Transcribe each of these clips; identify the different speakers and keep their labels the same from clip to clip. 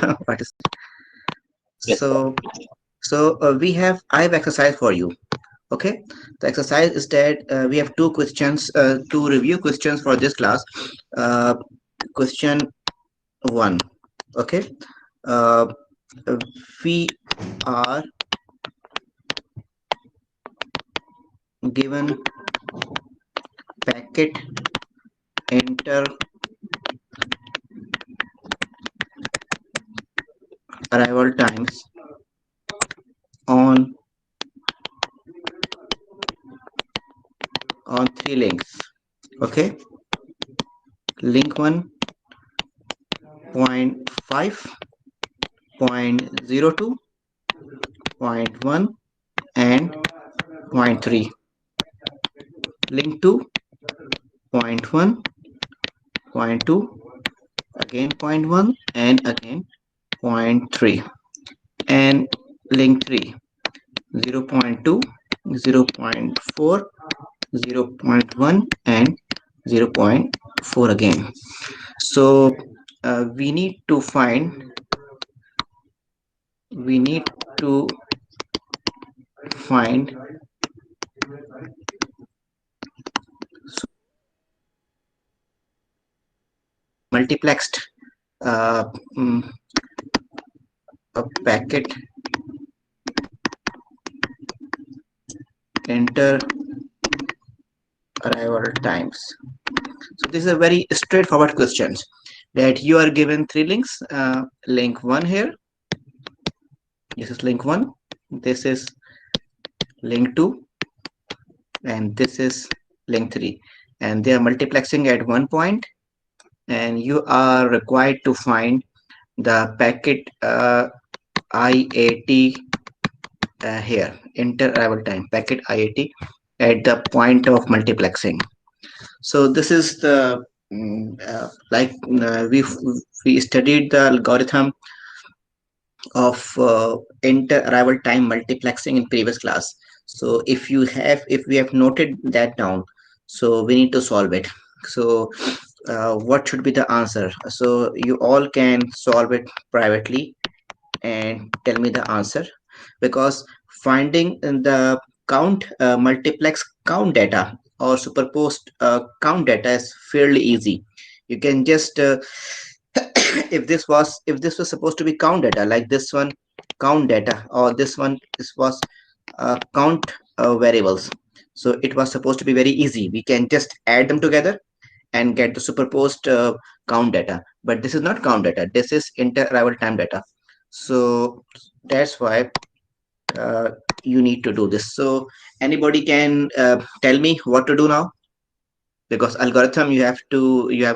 Speaker 1: What is
Speaker 2: Yes, sir.
Speaker 1: so? I have exercise for you. Okay, the exercise is that we have two questions, two review questions for this class. Uh, Question one. Okay, uh, we are given packet enter arrival times on three links. Okay, link 1.5, point 0.02, point 1, and point 3. Link 2.1, point 2, again point 1, and again point 3. And link 3, 0.2, 0.4, 0.1, and 0.4 again. So we need to find multiplexed uh, mm, a packet enter arrival times. So this is a very straightforward question that you are given three links. Link 1 here, this is link 1, this is link 2, and this is link 3, and they are multiplexing at one point, and you are required to find the packet IAT here, enter arrival time packet IAT at the point of multiplexing. So this is the we studied the algorithm of enter arrival time multiplexing in previous class. So if we have noted that down, so we need to solve it. So what should be the answer? So you all can solve it privately and tell me the answer, because finding the count multiplex count data or superposed count data is fairly easy. You can just if this was supposed to be count data, like this one count data, or this was count variables, so it was supposed to be very easy. We can just add them together and get the superposed count data, but this is not count data, this is inter arrival time data. So that's why uh, you need to do this. So anybody can tell me what to do now, because algorithm you have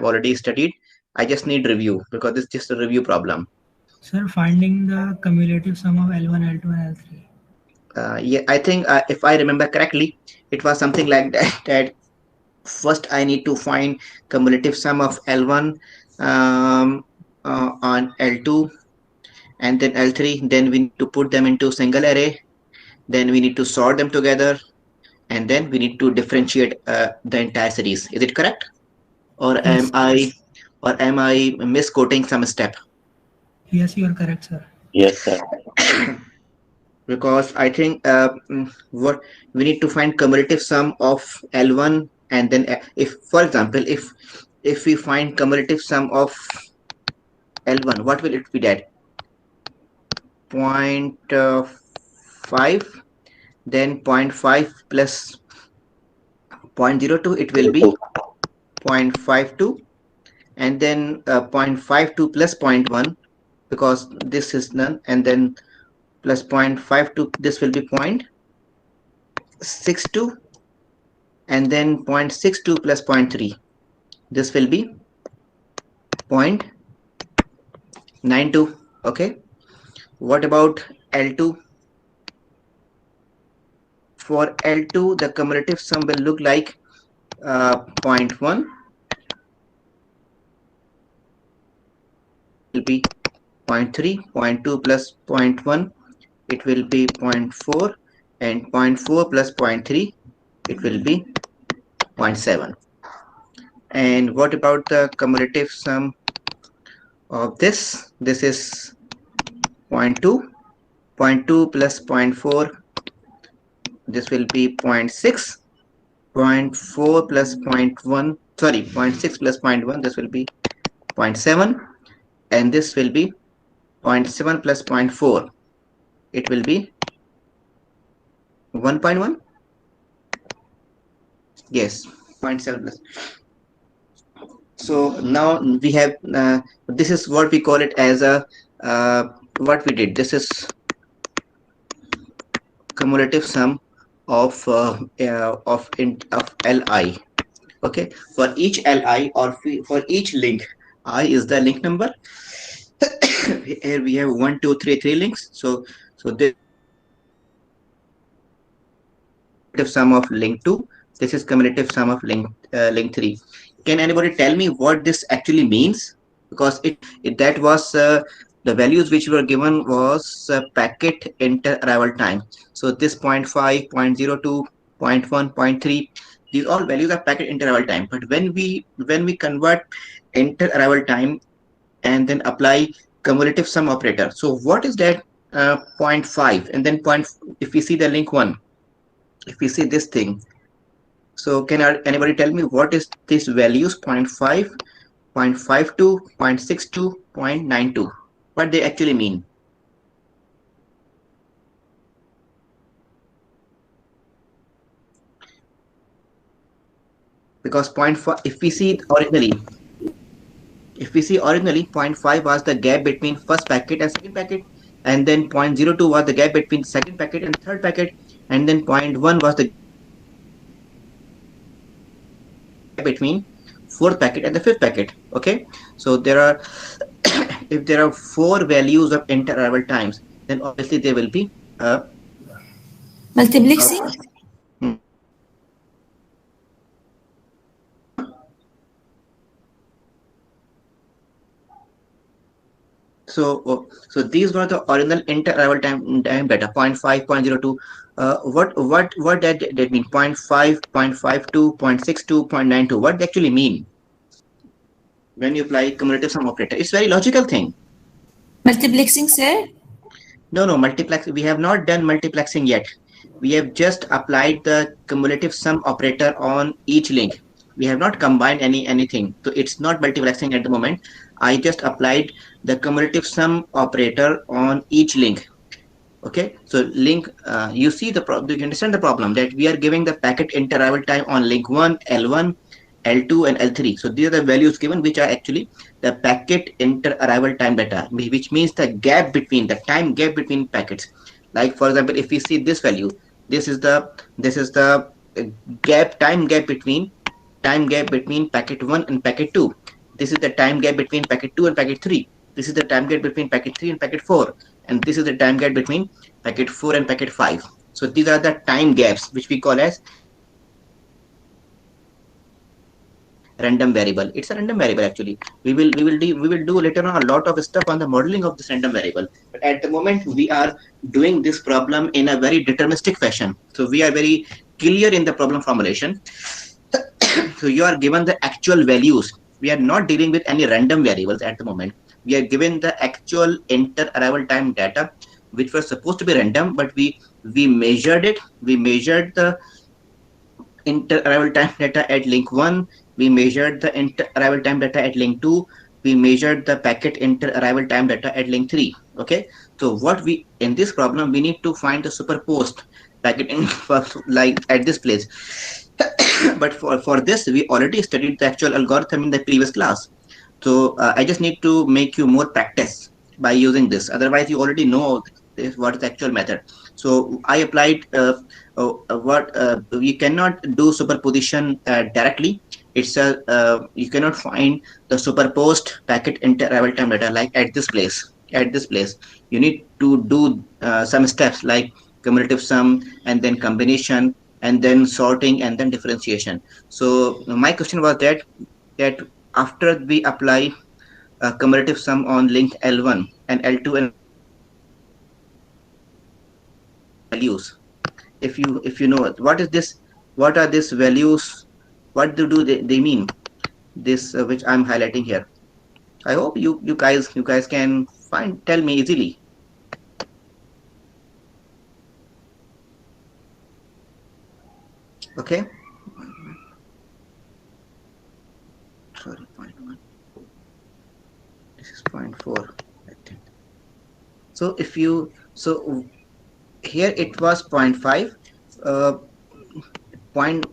Speaker 1: already studied. I just need review because it's just a review problem.
Speaker 3: Sir, finding the cumulative sum of L1, L2, and L3.
Speaker 1: Yeah, I think if I remember correctly, it was something like that. That first I need to find cumulative sum of L1 on L2 and then L3. Then we need to put them into single array. Then we need to sort them together, and then we need to differentiate the entire series. Is it correct, or
Speaker 3: Yes.
Speaker 1: am I misquoting some step?
Speaker 3: Yes, you are correct, sir.
Speaker 2: Yes, sir.
Speaker 1: Because I think what we need to find cumulative sum of L1, and then if, for example, if we find cumulative sum of L1, what will it be? That point 5, then point 5 plus point 0.02, it will be 0.52, and then 0.52 plus point 1, because this is none, and then plus 0.52, this will be 0.62, and then 0.62 plus point 3, this will be 0.92. Okay, what about L2? For L2 the cumulative sum will look like 0.1 will be 0.3, 0.2 plus point 0.1, it will be 0.4, and 0.4 plus point 0.3, it will be 0.7. And what about the cumulative sum of this. This is point 0.2. 0.2 plus 0.4, this will be 0.6. 0.4 plus 0.1, sorry, 0.6 plus 0.1, this will be 0.7, and this will be 0.7 plus 0.4, it will be 1.1. Yes, 0.7 plus. So now we have this is what we call it as a what we did. This is cumulative sum of li. Okay, for each li, or for each link, I is the link number. Here we have 1 2 3 3 links. So this cumulative sum of link 2, this is cumulative sum of link 3. Can anybody tell me what this actually means? Because it that was the values which were given was packet inter arrival time. So this 0.5, 0.02, 0.1, 0.3, these all values are packet inter arrival time. But when we convert inter arrival time and then apply cumulative sum operator, so what is that 0.5 and then if we see the link 1, if we see this thing, so can anybody tell me what is this values 0.5, 0.52, 0.62, 0.92, what they actually mean? Because 0.5, if we see originally 0.5 was the gap between first packet and second packet, and then 0.02 was the gap between second packet and third packet, and then 0.1 was the between fourth packet and the fifth packet. Okay, so there are if there are 4 values of inter arrival times, then obviously there will be
Speaker 4: multiplexing.
Speaker 1: So these were the original inter arrival time data 0.5, 0.02. What that mean? 0.5, 0.52, 0.62, 0.92. What they actually mean when you apply cumulative sum operator? It's very logical thing.
Speaker 4: Multiplexing, sir?
Speaker 1: No, multiplex. We have not done multiplexing yet. We have just applied the cumulative sum operator on each link. We have not combined anything. So it's not multiplexing at the moment. I just applied the cumulative sum operator on each link. Okay, so link, you see the problem, you understand the problem that we are giving the packet inter arrival time on link 1, L1, L2 and L3. So these are the values given, which are actually the packet inter arrival time data, which means the gap between the time gap between packets. Like for example, if we see this value, this is the time gap between packet 1 and packet 2. This is the time gap between packet 2 and packet 3. This is the time gap between packet 3 and packet 4. And this is the time gap between packet 4 and packet 5. So these are the time gaps which we call as random variable. It's a random variable actually. We will do later on a lot of stuff on the modeling of this random variable. But at the moment we are doing this problem in a very deterministic fashion. So we are very clear in the problem formulation. So you are given the actual values. We are not dealing with any random variables at the moment. We are given the actual inter arrival time data, which was supposed to be random, but we measured it. We measured the inter arrival time data at link 1. We measured the inter arrival time data at link 2. We measured the packet inter arrival time data at link 3. Okay, so what we in this problem we need to find the superposed packet in like at this place. But for this we already studied the actual algorithm in the previous class. So I just need to make you more practice by using this. Otherwise, you already know what is the actual method. So I applied we cannot do superposition directly. It's you cannot find the superposed packet inter arrival time data like at this place. At this place, you need to do some steps like cumulative sum and then combination and then sorting and then differentiation. So my question was that after we apply a cumulative sum on link L1 and L2 and values, if you know what is this, what are these values, what do they mean, this which I'm highlighting here. I hope you guys can tell me easily. Okay. Sorry, point one. This is point four, I think. So if you so here it was point five. Point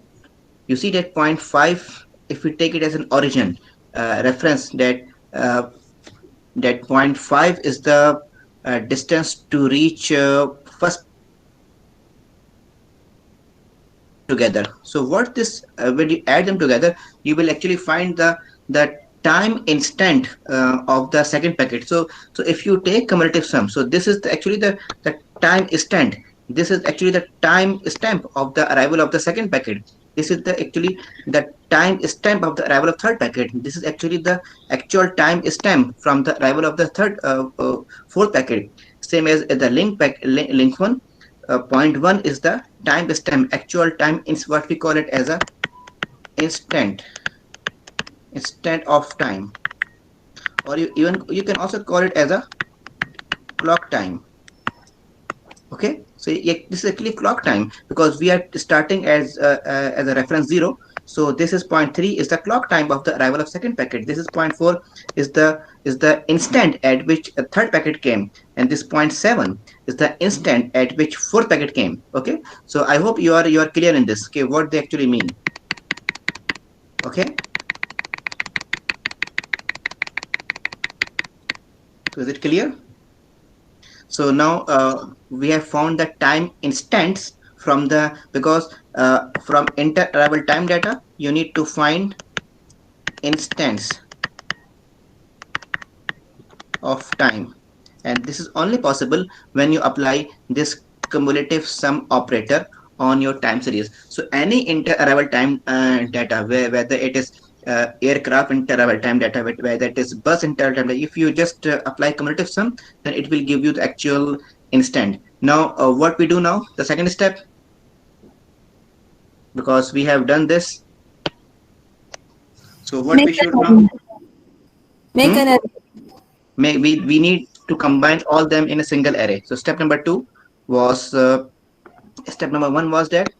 Speaker 1: You see that point five. If we take it as an origin reference, uh, that point five is the distance to reach first together. So what this when you add them together, you will actually find the time instant of the second packet. So if you take cumulative sum, so this is actually the time instant. This is actually the time stamp of the arrival of the second packet. This is the actually the time stamp of the arrival of third packet. This is actually the actual time stamp from the arrival of the fourth packet. Same as the link one. Point one is the time stamp, actual time is what we call it as a instant of time, or you can also call it as a clock time. Okay, so yeah, this is actually clock time because we are starting as a reference 0. So this is point 3 is the clock time of the arrival of second packet. This is point 4 is the instant at which a third packet came, and this point 7 is the instant at which fourth packet came. Okay, so I hope you are clear in this. Okay, what they actually mean. Okay, so is it clear? So now we have found the time instants from because from inter-arrival time data, you need to find instants of time, and this is only possible when you apply this cumulative sum operator on your time series. So any inter-arrival time data, whether it is aircraft inter-arrival time data, whether it is bus inter-arrival time data, if you just apply cumulative sum, then it will give you the actual instant. Now what we do now, the second step, because we have done this, so what we should now
Speaker 4: Make an array.
Speaker 1: we need to combine all them in a single array. So step number 2 was step number 1 was that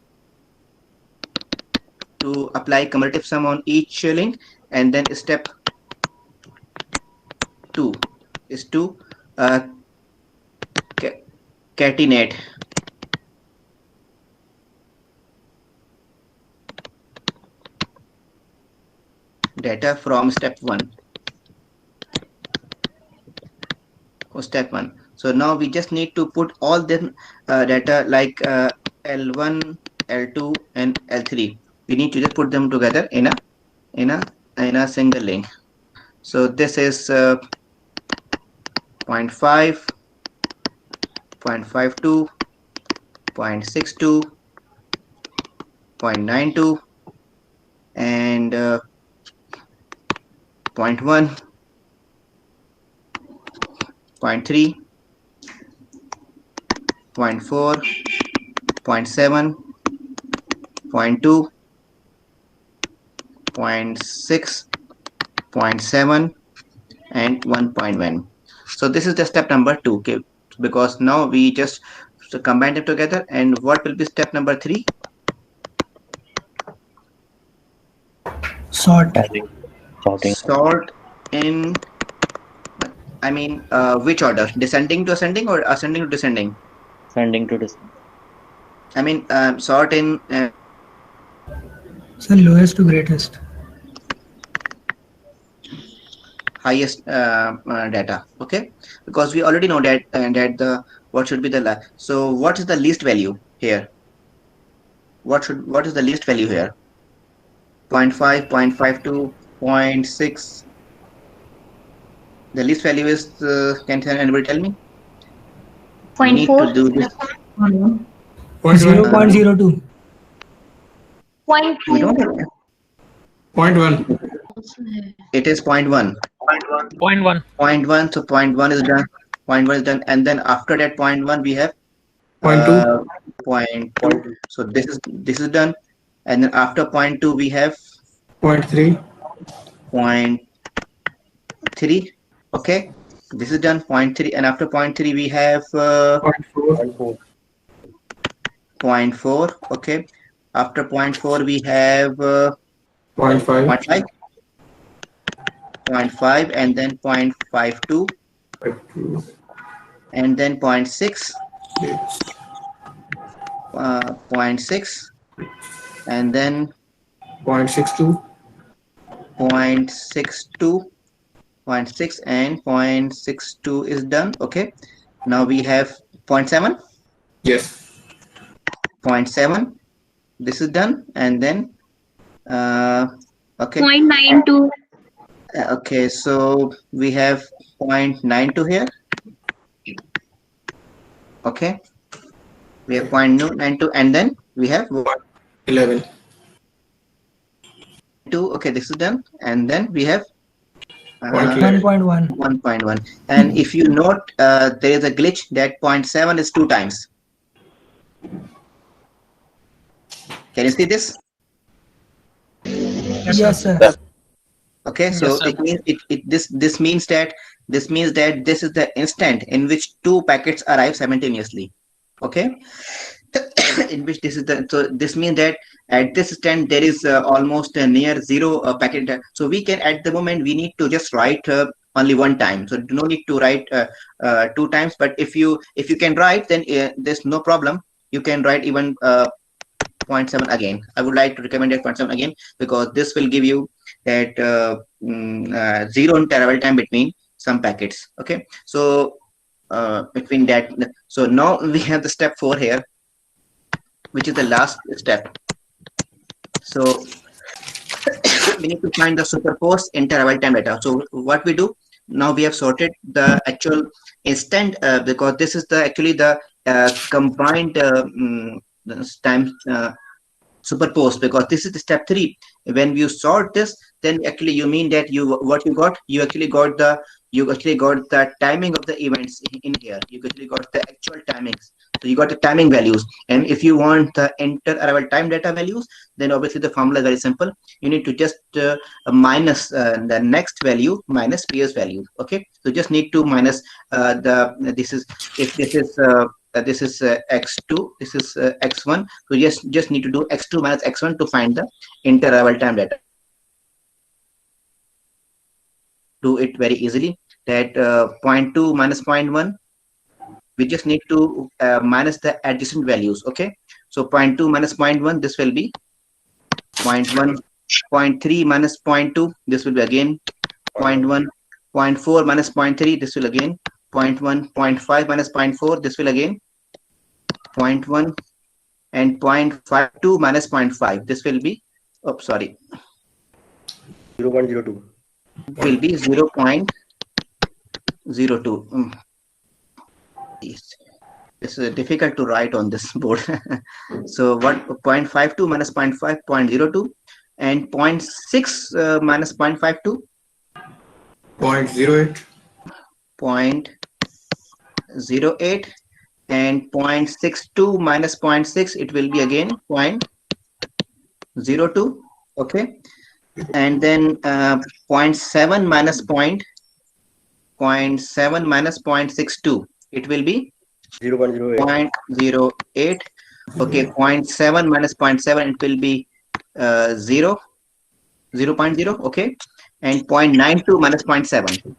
Speaker 1: to apply cumulative sum on each link, and then step 2 is to catenate data from step 1. Step 1. So now we just need to put all the data like L1, L2, and L3. We need to just put them together in a single link. So this is 0.5, 0.52, 0.62, 0.92, and 0.1, 0.3, 0.4, 0.7, 0.2, 0.6, 0.7, and 1.1. So this is the step number 2. Okay, because now we just combine them together. And what will be step number 3?
Speaker 3: Sort.
Speaker 2: Sorting.
Speaker 1: Sort in, I mean, which order? Descending to ascending or ascending to descending?
Speaker 2: Sending to this.
Speaker 1: I mean, sort in
Speaker 3: So lowest to greatest.
Speaker 1: highest data. Okay, because we already know that what should be the so what is the least value here? What is the least value here? 0.5, 0.52, 0.6. The least value is can anybody tell me? We need to do this.
Speaker 3: 0.02.
Speaker 1: We don't have,
Speaker 5: 0.1.
Speaker 1: it is 0.1.
Speaker 6: 0.1.
Speaker 1: 0.1. So 0.1 is done. 0.1 is done, and then after that 0.1 we have
Speaker 5: 0.2.
Speaker 1: 0.2. So this is done, and then after 0.2 we have
Speaker 5: 0.3.
Speaker 1: 0.3, 3. Okay, this is done. 0.3, and after 0.3 we have
Speaker 5: 0.4.
Speaker 1: 0.4. Okay, after 0.4 we have
Speaker 5: 0.5.
Speaker 1: 0.5, 0.5, and then 0.52,
Speaker 5: 0.2.
Speaker 1: and then 0.6, 0.6, and then
Speaker 5: 0.62.
Speaker 1: 0.62, 0.6, and 0.62 is done. Okay, now we have 0.7,
Speaker 5: Yes.
Speaker 1: 0.7. This is done, and then okay.
Speaker 6: 0.92.
Speaker 1: Okay, so we have 0.92 here. Okay, we have 0.92, and then we have
Speaker 5: 11.
Speaker 1: 2. Okay, this is done, and then we have
Speaker 5: 0.11.
Speaker 3: 1.1.
Speaker 1: 1.1. And if you note, there is a glitch that 0.7 is 2 times. Can you see this?
Speaker 3: Yes, sir.
Speaker 1: Okay, so it means this means that this is the instant in which 2 packets arrive simultaneously. Okay, in which this is the, so this means that at this instant there is almost near 0 packet. So we can, at the moment, we need to just write only 1 time. So no need to write 2 times. But if you can write, then there's no problem. You can write even 0.7 again. I would like to recommend that 0.7 again, because this will give you that 0 interval time between some packets. Okay, so between that, so now we have the step 4 here, which is the last step. So we need to find the superposed interval time data. So what we do now, we have sorted the actual instant because this is the actually the combined time superposed, because this is the step 3. When you sort this, then actually you mean that you actually got the timing of the events in here. You actually got the actual timings. So you got the timing values, and if you want the inter-arrival time data values, then obviously the formula is very simple. You need to just minus the next value minus previous value. Okay, so just need to minus this is x2, this is x1. So just need to do x2 minus x1 to find the inter-arrival time data. Do it very easily. That 0.2 minus 0.1, we just need to minus the adjacent values. Okay, so 0.2 minus 0.1, this will be 0.1. 0.3 minus 0.2, this will be again 0.1. 0.4 minus 0.3, this will again 0.1. 0.5 minus 0.4, this will again 0.1, and 0.52 minus 0.5, this will be
Speaker 7: 0.02.
Speaker 1: will be 0.02. This is difficult to write on this board. So what 0.52 minus 0.5, 0.02, and 0.6 minus 0.52,
Speaker 5: 0.08.
Speaker 1: 0.08, and 0.62 minus 0.6, it will be again 0.02. Okay, and then 0.7 minus 0.7 minus 0.62, it will be
Speaker 7: 0.08.
Speaker 1: 0.08. Okay, 0.7 minus 0.7, it will be 0.0. Okay, and 0.92 minus 0.7.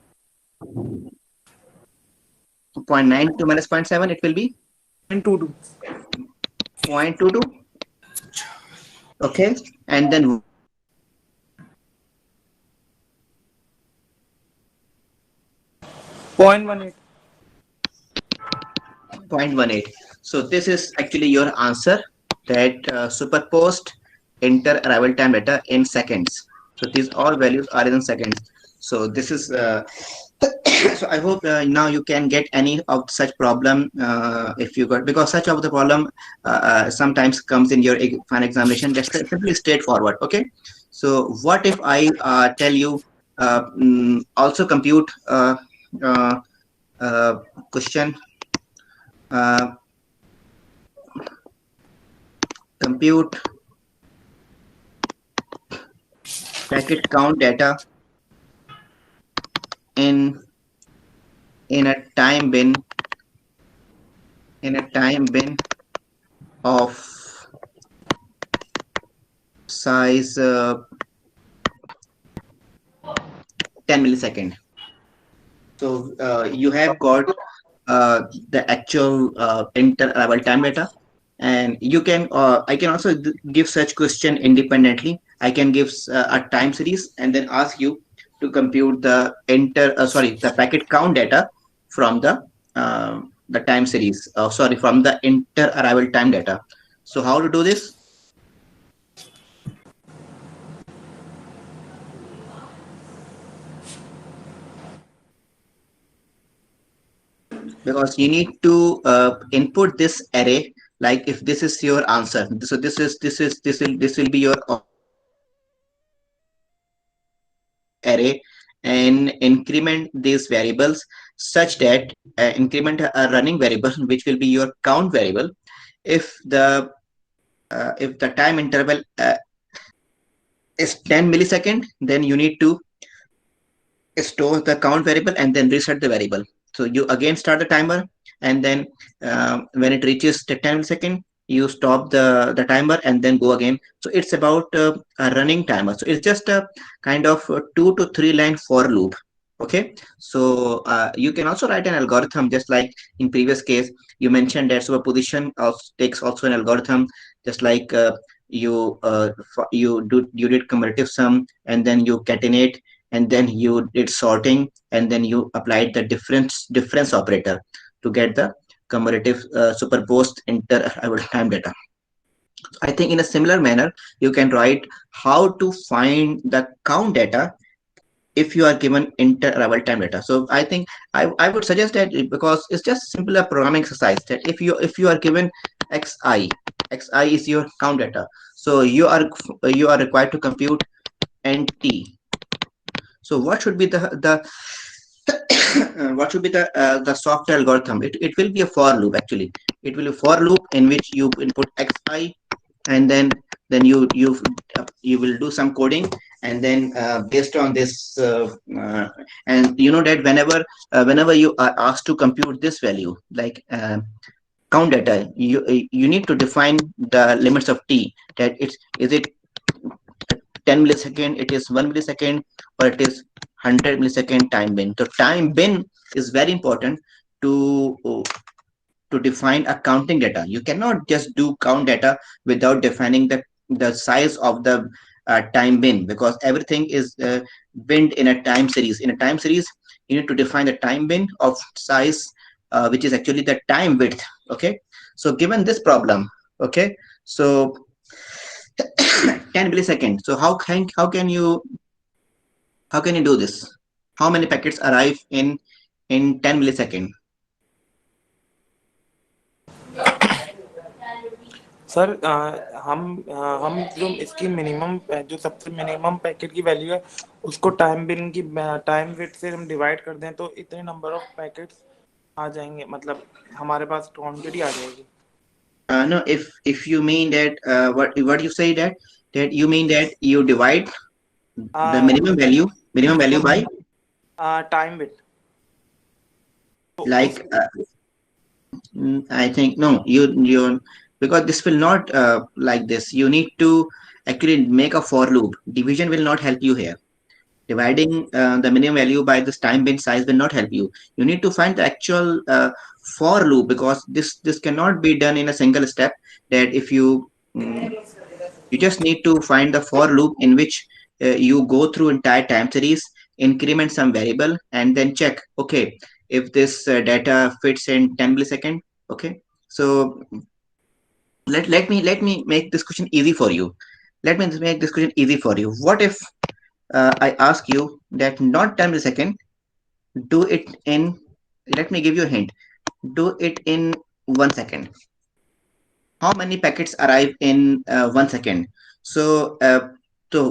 Speaker 1: 0.92 minus 0.7, it will be
Speaker 5: 0.22.
Speaker 1: 0.22. Okay, and then
Speaker 5: 0.18.
Speaker 1: 0.18. So this is actually your answer, that superposed inter-arrival time data in seconds. So these all values are in seconds. So this is so I hope now you can get any of such problem if you got, because such of the problem sometimes comes in your final examination. That's simply straightforward. Okay, so what if I tell you also compute question compute packet count data in in a time bin of size 10 millisecond. So you have got the actual inter-arrival time data, and you can I can also give such question independently. I can give a time series and then ask you to compute the the packet count data from the time series, from the inter-arrival time data. So how to do this? Because you need to input this array, like if this is your answer, so this will be your array, and increment these variables such that increment a running variable which will be your count variable. If the time interval is 10 millisecond, then you need to store the count variable and then reset the variable. So you again start the timer, and then when it reaches the 10 millisecond, you stop the timer and then go again. So it's about a running timer. So it's just a kind of a 2 to 3 line for loop. Okay, so you can also write an algorithm just like in previous case you mentioned that superposition takes also an algorithm, just like you did cumulative sum, and then you catenate, and then you did sorting, and then you applied the difference operator to get the cumulative superposed inter-arrival time data. I think in a similar manner you can write how to find the count data if you are given inter-arrival time data. So I think I would suggest that, because it's just simple a programming exercise, that if you are given xi is your count data, so you are required to compute nt. So what should be the what should be the software algorithm? It will be a for loop. Actually, it will be a for loop in which you input xi, and then you will do some coding, and then based on this and you know that whenever you are asked to compute this value, like count data, you need to define the limits of t, that is it 10 millisecond, it is 1 millisecond, or it is 100 millisecond time bin. So time bin is very important to define a counting data. You cannot just do count data without defining the size of the time bin, because everything is binned in a time series. In a time series, you need to define the time bin of size, which is actually the time width. Okay, so given this problem, okay, so 10 milliseconds. So how can you do this? How many packets arrive in 10 millisecond?
Speaker 6: Sir हम जो इसकी minimum जो सबसे minimum packet की value है उसको time बिन की time width से हम डिवाइड कर दें तो इतने नंबर ऑफ पैकेट्स आ जाएंगे, मतलब हमारे पास क्वांटिटी आ जाएगी.
Speaker 1: No, if you mean that what you say, that you mean that you divide the minimum value by
Speaker 6: time width.
Speaker 1: like I think no, you because this will not like this. You need to actually make a for loop. Division will not help you here. Dividing the minimum value by this time bin size will not help you. You need to find the actual for loop, because this cannot be done in a single step. That if you just need to find the for loop in which you go through entire time series, increment some variable, and then check, okay, if this data fits in 10 millisecond. Okay, so let me make this question easy for you. What if I ask you that not 10 millisecond, do it in, let me give you a hint, do it in 1 second. How many packets arrive in 1 second? So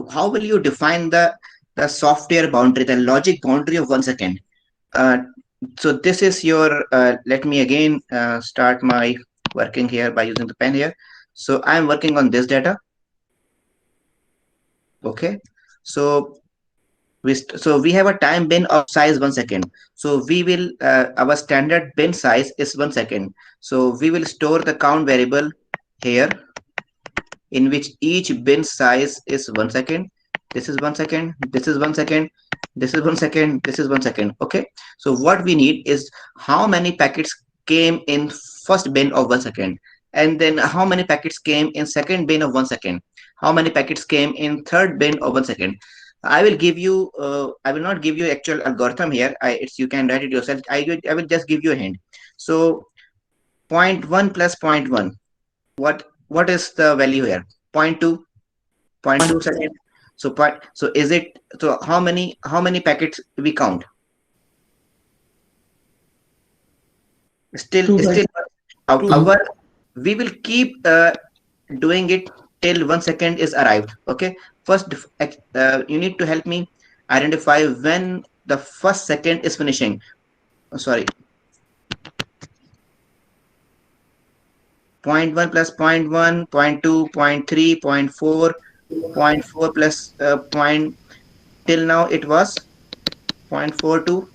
Speaker 1: how will you define the software boundary, the logic boundary of 1 second? So this is your let me again start my working here by using the pen here. So I'm working on this data. Okay, so So we have a time bin of size 1 second. So we will our standard bin size is 1 second. So we will store the count variable here, in which each bin size is 1 second. This is 1 second. This is 1 second. This is 1 second. This is 1 second. Okay. So what we need is how many packets came in first bin of 1 second, and then how many packets came in second bin of 1 second, how many packets came in third bin of 1 second. I will give you. I will not give you actual algorithm here. You can write it yourself. I will just give you a hint. So point one plus point one. What is the value here? Point two. Point 2 second. So so is it, so how many packets we count? Still
Speaker 3: Two
Speaker 1: still
Speaker 6: Two.
Speaker 1: our we will keep doing it till 1 second is arrived. Okay. First, you need to help me identify when the first second is finishing. Sorry. Point one plus point one, point two, point three, point four plus point, till now it was 0.42,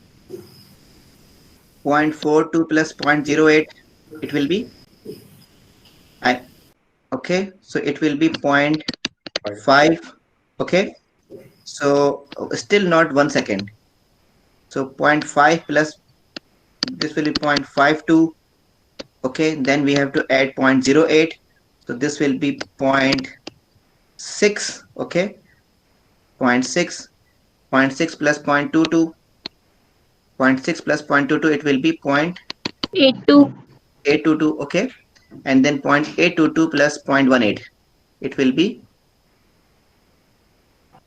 Speaker 1: 0.42 plus 0.08, it will be, okay, so it will be 0.5. Okay, so still not 1 second. So 0.5 plus this will be 0.52. Okay, then we have to add 0.08. So this will be 0.6. Okay, 0.6. 0.6 plus 0.22. 0.6 plus 0.22, it will be 0.822. Okay, and then 0.822 plus 0.18, it will be,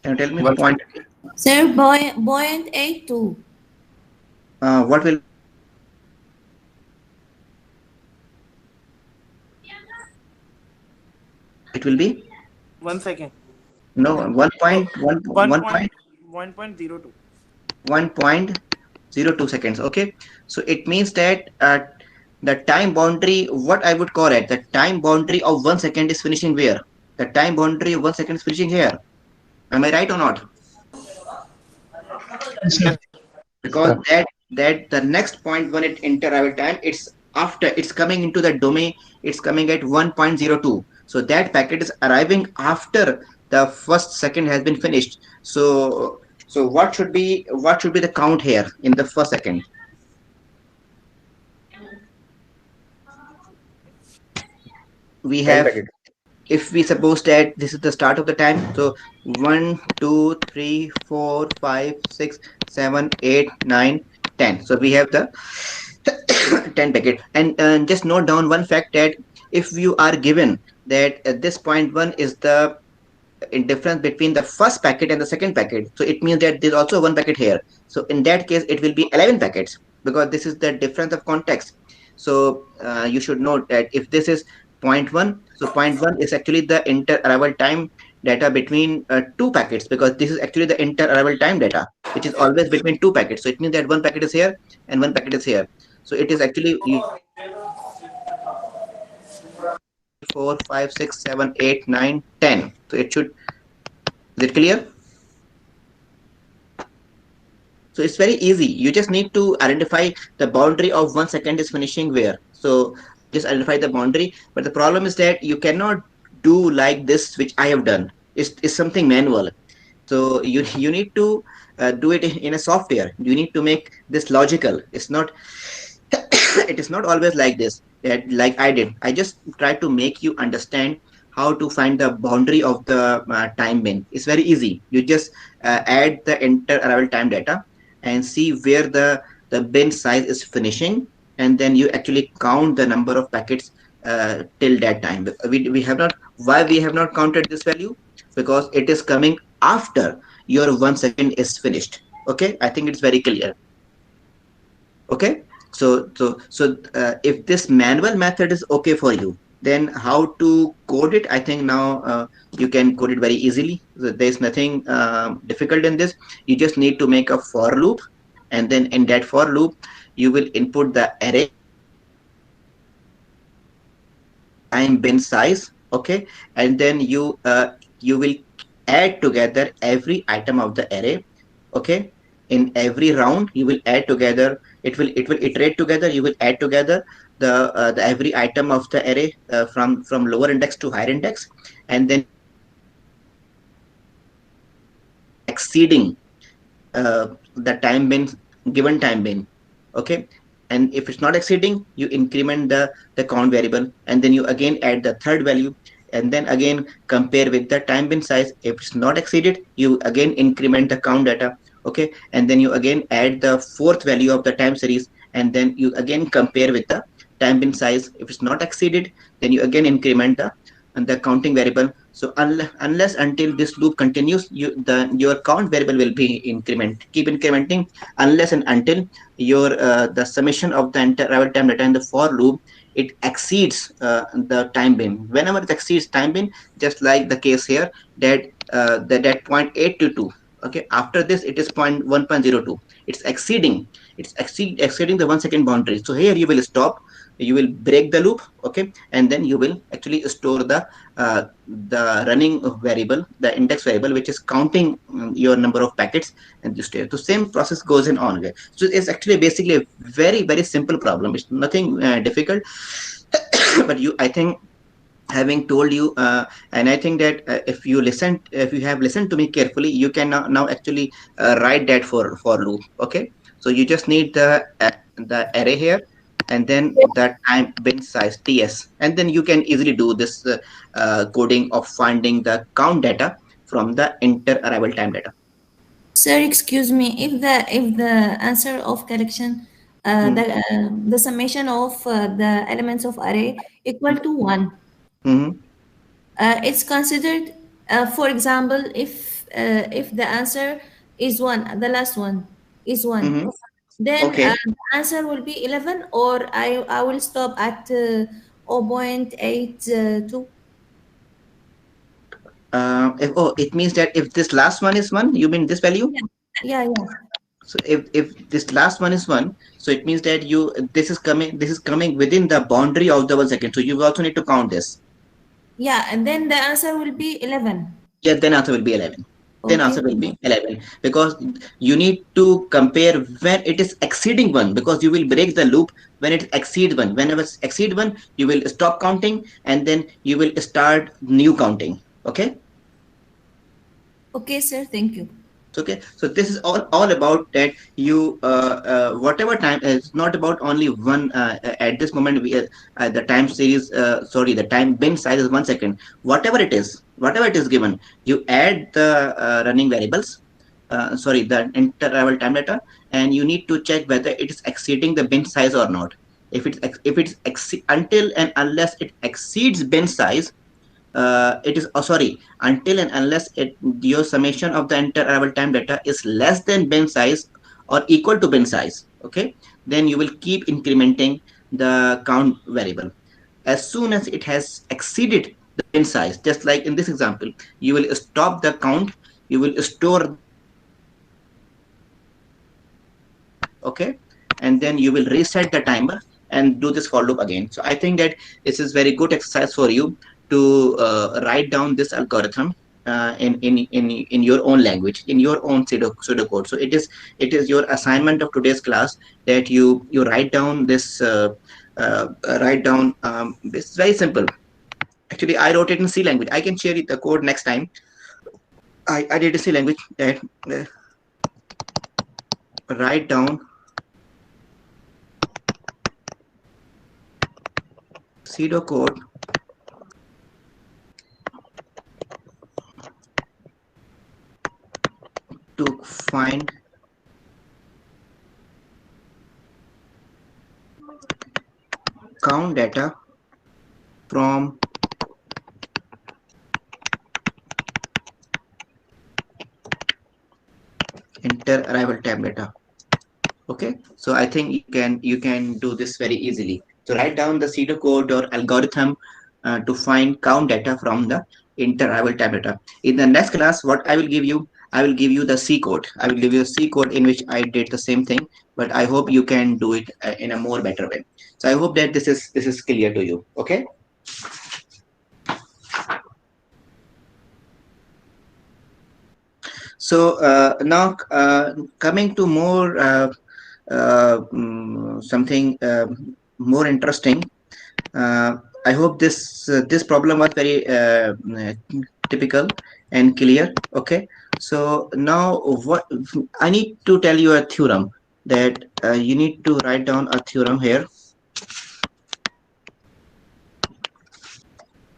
Speaker 1: can you tell me? Point
Speaker 4: 0.82.
Speaker 1: What will, it will be
Speaker 6: 1 second.
Speaker 1: no 1.1,
Speaker 6: 1.02.
Speaker 1: 1.02 seconds. Okay, so it means that the time boundary, what I would call it, the time boundary of 1 second is finishing where? The time boundary of 1 second is finishing here. Am I right or not?
Speaker 3: Yes, sir.
Speaker 1: Because that the next point when it enter arrival time, it's after, it's coming into the domain, it's coming at 1.02. So that packet is arriving after the first second has been finished. So what should be the count here in the first second? We
Speaker 7: 10
Speaker 1: have,
Speaker 7: packets.
Speaker 1: if we suppose that this is the start of the time, so 1 2 3 4 5 6 7 8 9 10. So we have the 10 packet. And just note down one fact, that if you are given that this point one is the difference between the first packet and the second packet, so it means that there's also one packet here. So in that case it will be 11 packets, because this is the difference of context. So you should note that if this is point one, so point one is actually the inter arrival time data between two packets, because this is actually the inter arrival time data, which is always between two packets. So it means that one packet is here and one packet is here. So it is actually 4 5 6 7 8 9 10. So it should, is it clear? So it's very easy. You just need to identify the boundary of 1 second is finishing where. So just identify the boundary. But the problem is that you cannot do like this, which I have done. It's something manual. So you need to do it in a software. You need to make this logical. It's not it is not always like this, that like I did. I just try to make you understand how to find the boundary of the time bin. It's very easy. You just add the inter arrival time data and see where the bin size is finishing, and then you actually count the number of packets till that time. We have not, why we have not counted this value? Because it is coming after your 1 second is finished. Okay, I think it's very clear. Okay, so if this manual method is okay for you, then how to code it? I think now you can code it very easily. So there's nothing difficult in this. You just need to make a for loop, and then in that for loop you will input the array time bin size. Okay, and then you will add together every item of the array. Okay, in every round you will add together. It will iterate together. You will add together the every item of the array from lower index to higher index, and then exceeding the time bin, given time bin. Okay, and if it's not exceeding, you increment the count variable, and then you again add the third value, and then again compare with the time bin size. If it's not exceeded, you again increment the count data. Okay, and then you again add the fourth value of the time series, and then you again compare with the time bin size. If it's not exceeded, then you again increment the counting variable. So unless until this loop continues, your count variable will be keep incrementing unless and until your the summation of the entire arrival time data in the for loop, it exceeds the time bin. Whenever it exceeds time bin, just like the case here, that that 0.822. Okay, after this it is 1.02. It's exceeding the 1 second boundary. So here you will stop, you will break the loop. Okay, and then you will actually store the running variable, the index variable, which is counting your number of packets, and you stay. The same process goes in on. So it's actually basically a very very simple problem. It's nothing difficult. But I think, having told you, and I think that if you have listened to me carefully, you can now actually write that for loop. Okay, so you just need the array here, and then the time bin size ts, and then you can easily do this coding of finding the count data from the inter arrival time data.
Speaker 4: Sir, excuse me. If the answer of collection, the summation of the elements of array equal to 1,
Speaker 1: Mm-hmm.
Speaker 4: it's considered. For example, if the answer is 1, the last one is 1,
Speaker 1: Mm-hmm.
Speaker 4: then
Speaker 1: Okay.
Speaker 4: the answer will be 11, or I will stop at 0.82.
Speaker 1: It means that if this last one is 1, you mean this value?
Speaker 4: Yeah.
Speaker 1: So if this last one is 1, so it means that this is coming within the boundary of the 1 second. So you also need to count this.
Speaker 4: Yeah, and then the answer will be 11.
Speaker 1: Yeah, then answer will be 11. Then
Speaker 4: Okay.
Speaker 1: answer will be 11, because you need to compare when it is exceeding 1, because you will break the loop when it exceeds 1. Whenever it exceeds 1, you will stop counting, and then you will start new counting. Okay.
Speaker 4: Okay, sir. Thank you.
Speaker 1: Okay, so this is all about that. You whatever time, it's not about only one. At this moment, the time series, the time bin size is 1 second. Whatever it is given, you add the running variables, the inter-arrival time data, and you need to check whether it is exceeding the bin size or not. Until and unless it exceeds bin size, until and unless your summation of the entire arrival time data is less than bin size or equal to bin size. Okay, then you will keep incrementing the count variable. As soon as it has exceeded the bin size, just like in this example, you will stop the count, you will store. Okay, and then you will reset the timer and do this for loop again. So I think that this is very good exercise for you to write down this algorithm in your own language, in your own pseudocode. So it is your assignment of today's class, that you write down this this is very simple. Actually, I wrote it in C language. I can share it the code next time. I did a C language, that write down pseudocode to find count data from inter arrival time data. Okay, so I think you can do this very easily. So write down the pseudocode or algorithm to find count data from the inter arrival time data. In the next class, what I will give you, I will give you the C code. I will give you a C code in which I did the same thing, but I hope you can do it in a more better way. So I hope that this is clear to you. Okay. So now coming to more something more interesting. I hope this problem was very typical and clear. Okay. So now what I need to tell you a theorem that you need to write down a theorem here.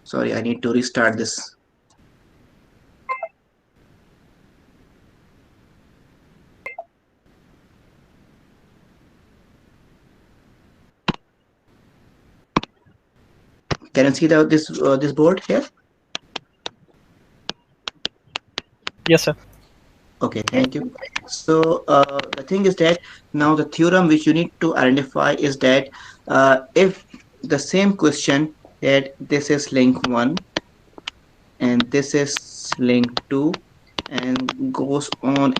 Speaker 1: Sorry, I need to restart this. Can you see this board here?
Speaker 8: Yes, sir.
Speaker 1: Okay, thank you. So the thing is that now the theorem which you need to identify is that if the same question that this is link 1 and this is link 2 and goes on,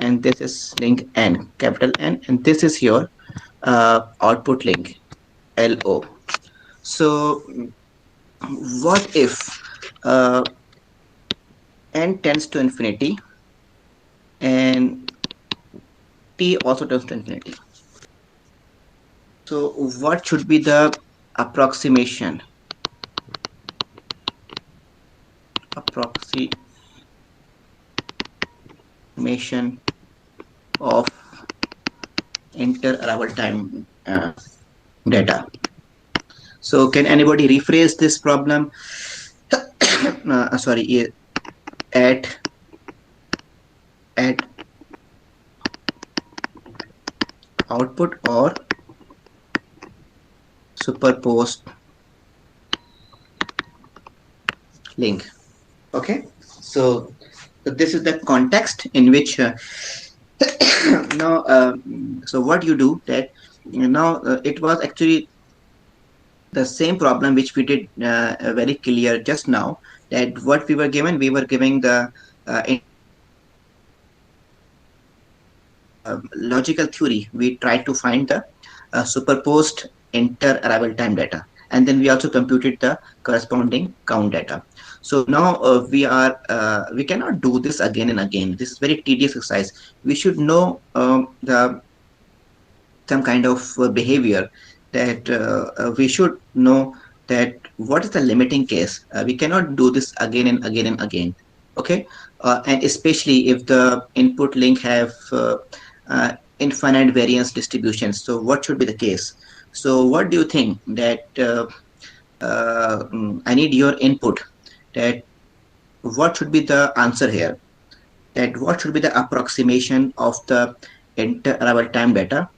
Speaker 1: and this is link n, capital N, and this is your output link LO. So what if n tends to infinity and t also tends to infinity? So what should be the approximation of inter-arrival time data? So can anybody rephrase this problem? Sorry, at output or superposed link. Okay, so this is the context in which now so what you do that now it was actually the same problem which we did very clear just now, that what we were giving the logical theory. We tried to find the superposed inter-arrival time data, and then we also computed the corresponding count data. So now we cannot do this again and again. This is very tedious exercise. We should know some kind of behavior, that we should know that what is the limiting case. We cannot do this again and again and again. Okay, and especially if the input link have infinite variance distributions. So what should be the case? So what do you think that I need your input, that what should be the answer here, that what should be the approximation of the inter-arrival time data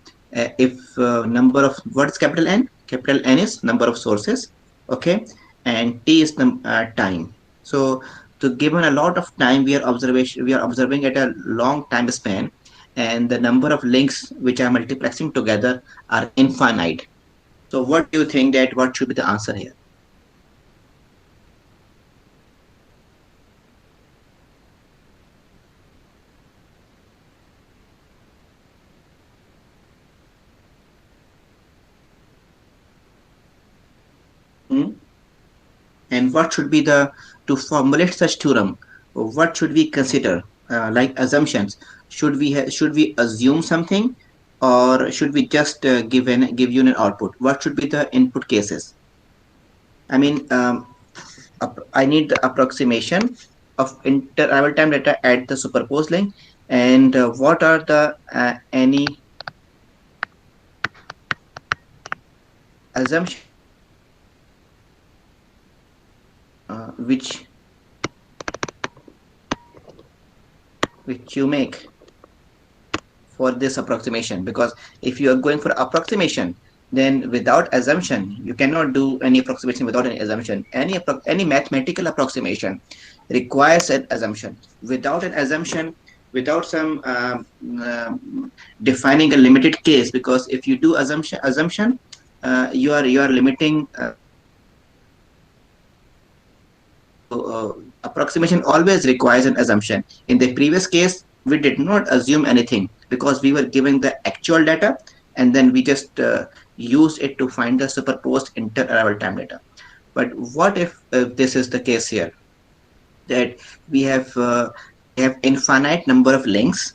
Speaker 1: if number of, what is capital N? Capital N is number of sources, okay, and T is the time. So to given a lot of time, we are observing at a long time span, and the number of links which are multiplexing together are infinite. So what do you think that what should be the answer here? And what should be the, to formulate such theorem, what should we consider like assumptions? Should we assume something, or should we just give you an output? What should be the input cases? I mean, I need the approximation of inter-arrival time data at the superposed link, and what are the any assumption which you make for this approximation? Because if you are going for approximation, then without assumption you cannot do any approximation without any assumption. Any mathematical approximation requires an assumption. Without an assumption, without some defining a limited case, because if you do assumption, you are limiting. Approximation always requires an assumption. In the previous case, we did not assume anything because we were given the actual data, and then we just used it to find the superposed inter-arrival time data. But what if this is the case here, that we have we have infinite number of links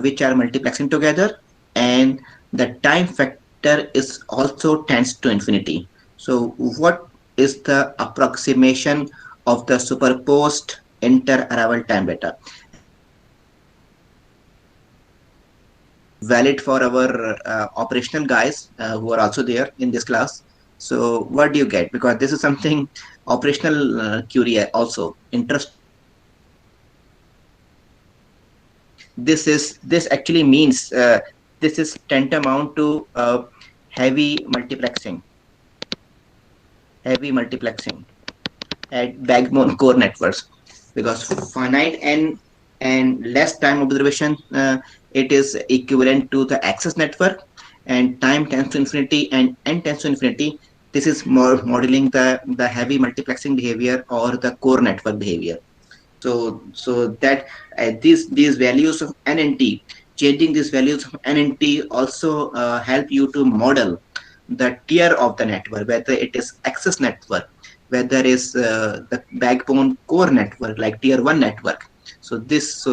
Speaker 1: which are multiplexing together, and the time factor is also tends to infinity. So what is the approximation of the superposed inter-arrival time data? Valid for our operational guys who are also there in this class. So what do you get? Because this is something operational query also interest. This actually means this is tantamount to heavy multiplexing at backbone core networks, because finite and less time observation it is equivalent to the access network, and time tends to infinity and n tends to infinity. This is more modeling the heavy multiplexing behavior or the core network behavior. So that these values of n and t, changing these values of n and t also help you to model the tier of the network, whether it is access network, whether is the backbone core network like tier 1 network. So this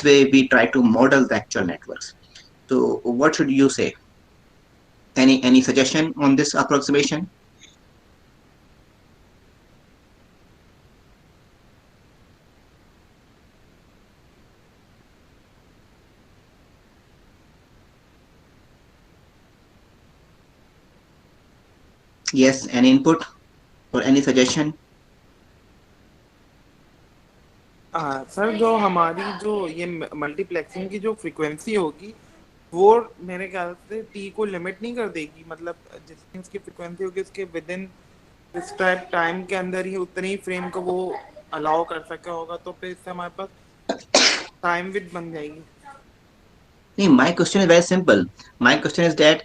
Speaker 1: way we try to model the actual networks. So what should you say? Any suggestion on this approximation? Yes, any input or any suggestion?
Speaker 6: Sir जो हमारी जो ये multiplexing की जो frequency होगी वो मेरे ख्याल से टी को लिमिट नहीं कर देगी, मतलब जितनी उसकी फ्रीक्वेंसी होगी उसके विद इन इस टाइम के अंदर ही उतनी ही फ्रेम को वो अलाउ कर सका होगा, तो फिर इससे हमारे पास टाइम विद बन जाएगी.
Speaker 1: नहीं, my question is very simple. My question is that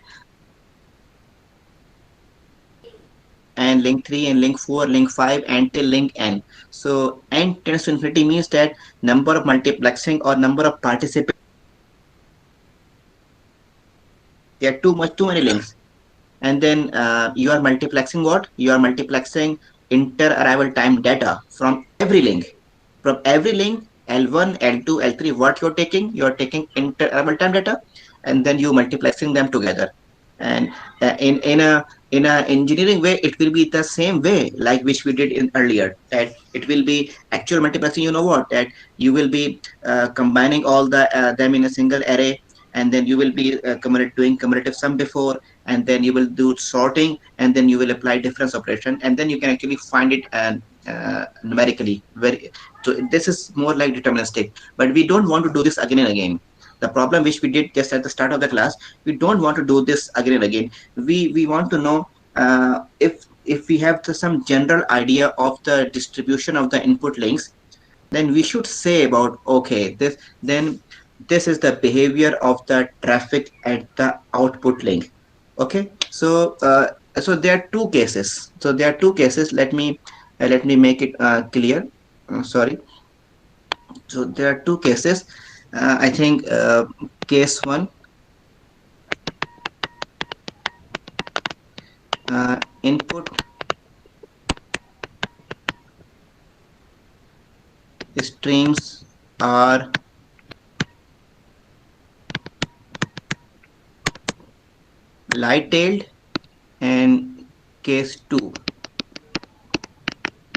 Speaker 1: and link 3 and link 4, link 5 until link n. So n tends to infinity means that number of multiplexing or number of participants, there are too many links, and then you are multiplexing what? You are multiplexing inter-arrival time data from every link. From every link, L1, L2, L3, what you're taking? You're taking inter-arrival time data, and then you multiplexing them together. And in a engineering way, it will be the same way like which we did in earlier, that it will be actual multiplexing. You know what, that you will be combining all the them in a single array, and then you will be doing cumulative sum before, and then you will do sorting, and then you will apply difference operation, and then you can actually find it numerically. So this is more like deterministic, but we don't want to do this again and again. The problem which we did just at the start of the class, we don't want to do this again and again. We want to know if we have some general idea of the distribution of the input links, then we should say about, okay, this is the behavior of the traffic at the output link. Okay, so so there are two cases. Let me make it clear. Sorry. So there are two cases. I think case 1, input streams are light-tailed, and case 2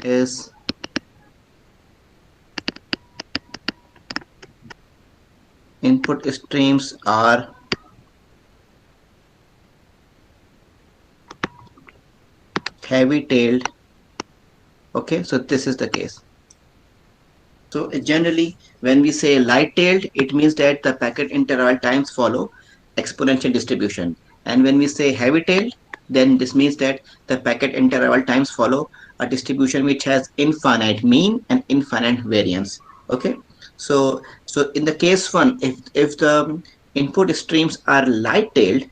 Speaker 1: is input streams are heavy-tailed. Okay, so this is the case. So generally, when we say light-tailed, it means that the packet interval times follow exponential distribution, and when we say heavy-tailed, then this means that the packet interval times follow a distribution which has infinite mean and infinite variance. Okay, so in the case 1, if the input streams are light-tailed,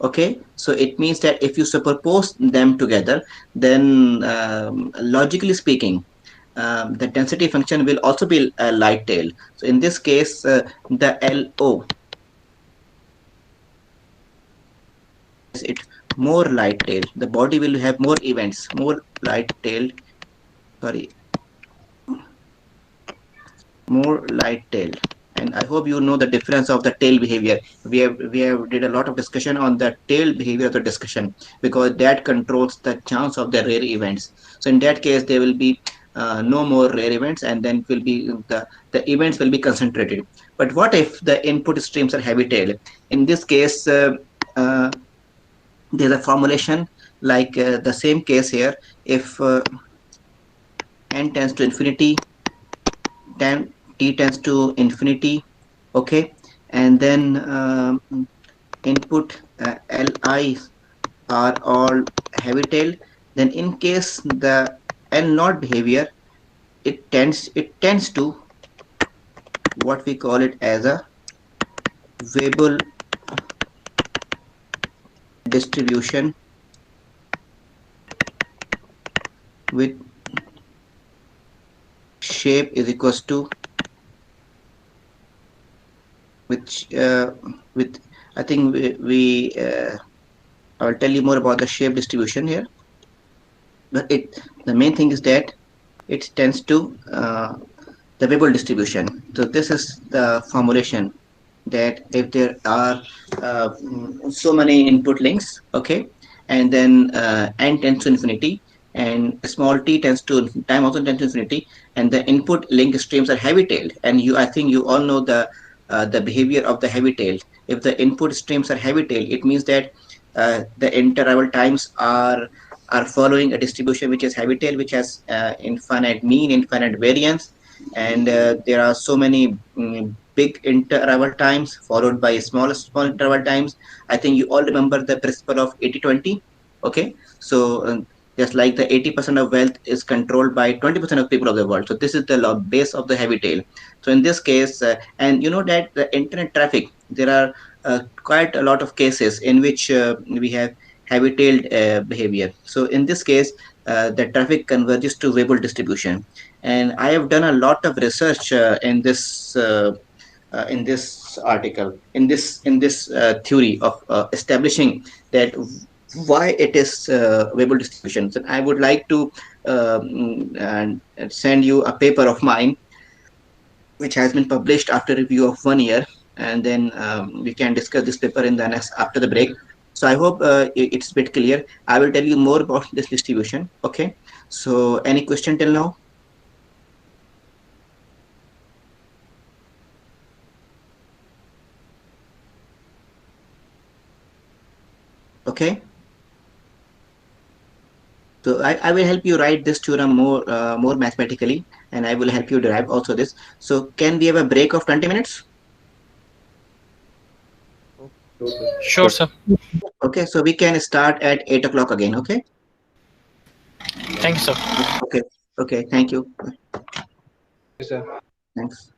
Speaker 1: okay, so it means that if you superpose them together, then logically speaking, the density function will also be light-tailed. So in this case, the LO is it more light-tailed. The body will have more events, more light-tailed. Sorry, more light tail. And I hope you know the difference of the tail behavior. We have did a lot of discussion on the tail behavior of the discussion, because that controls the chance of the rare events. So in that case, there will be no more rare events, and then will be the events will be concentrated. But what if the input streams are heavy tail? In this case, uh, there's a formulation like the same case here. If n tends to infinity, then t tends to infinity, okay, and then input li are all heavy tail, then in case the l naught behavior, it tends to what we call it as a Weibull distribution with shape is equals to which with I think we I'll tell you more about the shape distribution here. But the main thing is that it tends to the Weibull distribution. So this is the formulation, that if there are so many input links, okay, and then n tends to infinity, and small t tends to time also tends to infinity, and the input link streams are heavy tailed, and I think you all know the behavior of the heavy tail. If the input streams are heavy tail, it means that the interval times are following a distribution which is heavy tail, which has infinite mean, infinite variance, and there are so many big interval times followed by small interval times. I think you all remember the principle of 80-20. Okay, so just like the 80% of wealth is controlled by 20% of people of the world. So this is the base of the heavy tail. So in this case, and you know that the internet traffic, there are quite a lot of cases in which we have heavy tailed behavior. So in this case, the traffic converges to Weibull distribution, and I have done a lot of research in this article, in this theory of establishing that why it is Weibull distribution. So I would like to send you a paper of mine which has been published after review of 1 year, and then we can discuss this paper in the next after the break. So I hope it's a bit clear. I will tell you more about this distribution. Okay. So any question till now? Okay. So I will help you write this theorem more mathematically, and I will help you derive also this. So can we have a break of 20 minutes?
Speaker 8: Sure, sir.
Speaker 1: Okay, so we can start at 8 o'clock again. Okay.
Speaker 8: Thank you, sir.
Speaker 1: Okay. Okay. Thank you.
Speaker 5: Yes, sir.
Speaker 1: Thanks.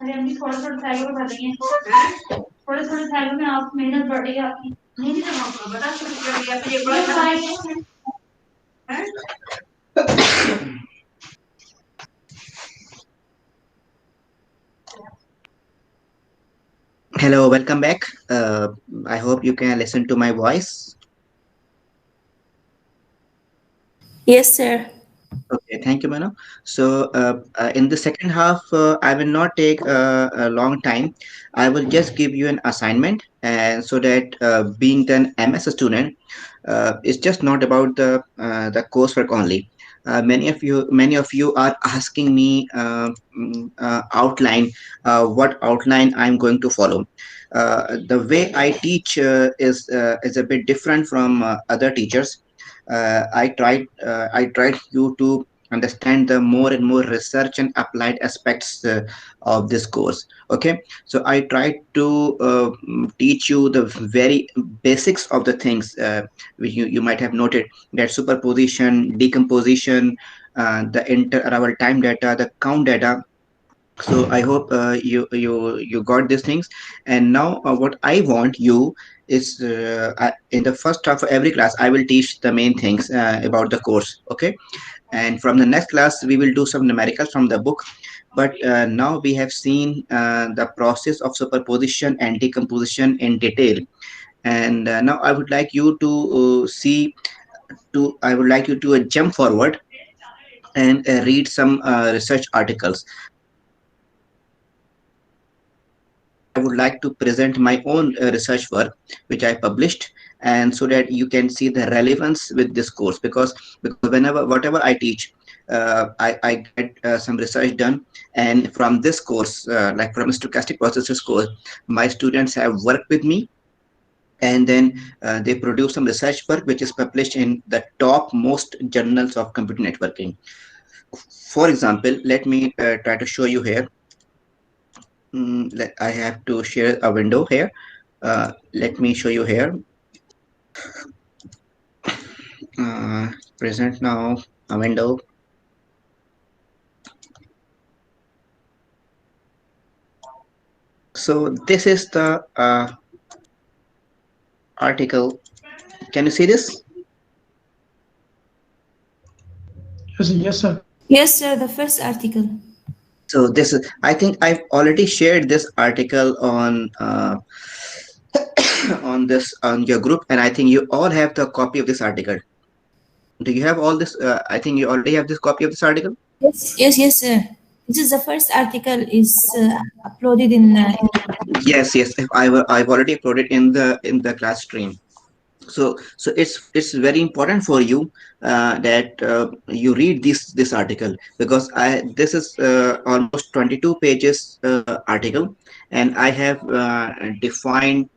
Speaker 9: अरे अम्मी थोड़ा थोड़ा थैलों में भर रही हैं, थोड़े थोड़े थैलों में आप मेहनत बढ़ रही है आपकी। नहीं नहीं बता फिर ये बड़ा
Speaker 1: Hello, welcome back. I hope you can listen to my voice.
Speaker 4: Yes, sir.
Speaker 1: Okay, thank you, Manu. So, in the second half, I will not take a long time. I will just give you an assignment, and so that being an MS student, it's just not about the coursework only. Many of you are asking me outline, what outline I'm going to follow. The way I teach is a bit different from other teachers. I tried you to understand the more and more research and applied aspects of this course. Okay, so I tried to teach you the very basics of the things which you might have noted, that superposition, decomposition, the inter-arrival time data, the count data. So I hope you got these things. And now what I want you is, in the first half of every class I will teach the main things about the course. Okay, and from the next class we will do some numericals from the book. But now we have seen the process of superposition and decomposition in detail. And now I would like you to I would like you to jump forward and read some research articles. I would like to present my own research work which I published, and so that you can see the relevance with this course. Because whenever whatever I teach, I get some research done, and from this course, like from stochastic processes course, my students have worked with me, and then they produce some research work which is published in the top most journals of computer networking. For example, let me try to show you here. I have to share a window here. Let me show you here. Present now a window. So this is the article. Can you see this?
Speaker 3: Yes, sir.
Speaker 4: Yes, sir. The first article.
Speaker 1: So this is, I think I've already shared this article on on your group, and I think you all have the copy of this article. Do you have all this? I think you already have this copy of this article.
Speaker 4: Yes, sir. This is the first article is uploaded in.
Speaker 1: Yes. I've already uploaded in the class stream. So it's very important for you that you read this article, because this is almost 22 pages article, and I have defined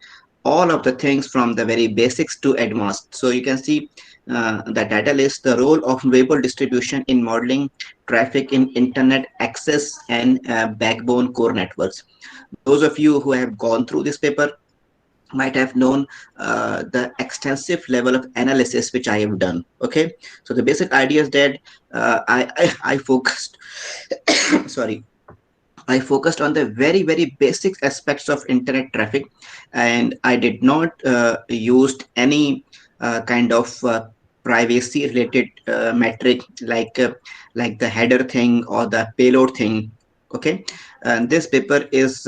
Speaker 1: all of the things from the very basics to advanced. So you can see the title is the role of Weibull distribution in modeling traffic in internet access and backbone core networks. Those of you who have gone through this paper might have known the extensive level of analysis which I have done. Okay, so the basic idea is that I focused sorry, I focused on the very basic aspects of internet traffic, and I did not used any kind of privacy related metric like the header thing or the payload thing. Okay, and this paper is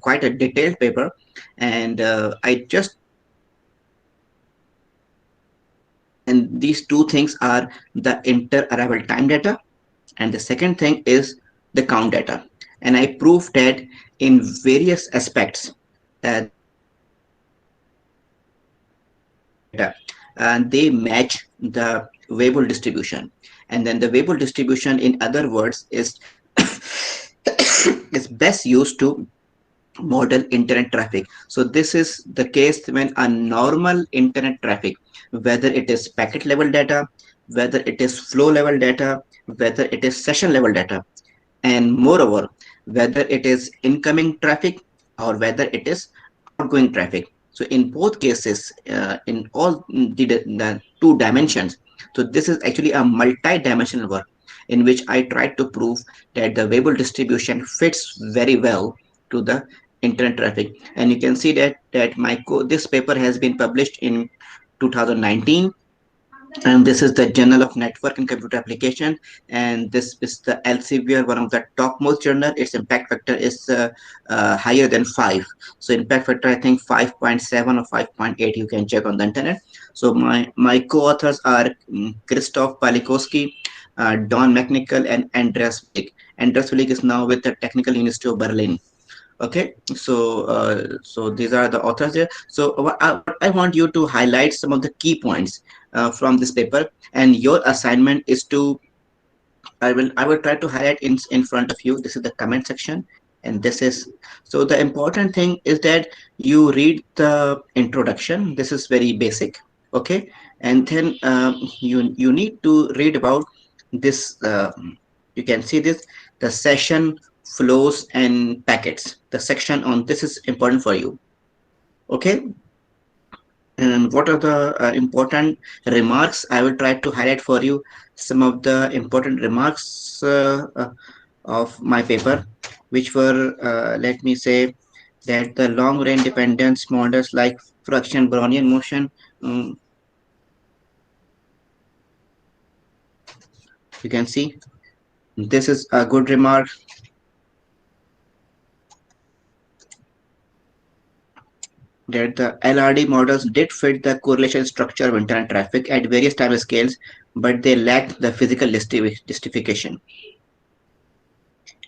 Speaker 1: quite a detailed paper, and these two things are the inter-arrival time data, and the second thing is the count data. And I proved that in various aspects and they match the Weibull distribution. And then the Weibull distribution, in other words, is is best used to model internet traffic. So this is the case when a normal internet traffic, whether it is packet level data, whether it is flow level data, whether it is session level data, and moreover, whether it is incoming traffic or whether it is outgoing traffic. So in both cases, in all the two dimensions, so this is actually a multi-dimensional work. in which I tried to prove that the Weibull distribution fits very well to the internet traffic. And you can see that this paper has been published in 2019, and this is the Journal of Network and Computer Application, and this is the Elsevier, one of the topmost journal. Its impact factor is higher than 5. So impact factor, I think 5.7 or 5.8, you can check on the internet. So my co-authors are Christoph Palikowski, Don McNichol, and Andreas Willig. Andreas Willig is now with the Technical University of Berlin. Okay, so these are the authors there. So what I want you to highlight some of the key points from this paper, and your assignment is to I will try to highlight in front of you. This is the comment section, and this is, so the important thing is that you read the introduction. This is very basic, okay, and then you need to read about this. You can see this, the session flows and packets. The section on this is important for you, okay. And what are the important remarks? I will try to highlight for you some of the important remarks of my paper, which were, let me say, that the long range dependence models like fraction Brownian motion. You can see this is a good remark. That the LRD models did fit the correlation structure of internet traffic at various time scales, but they lacked the physical justification.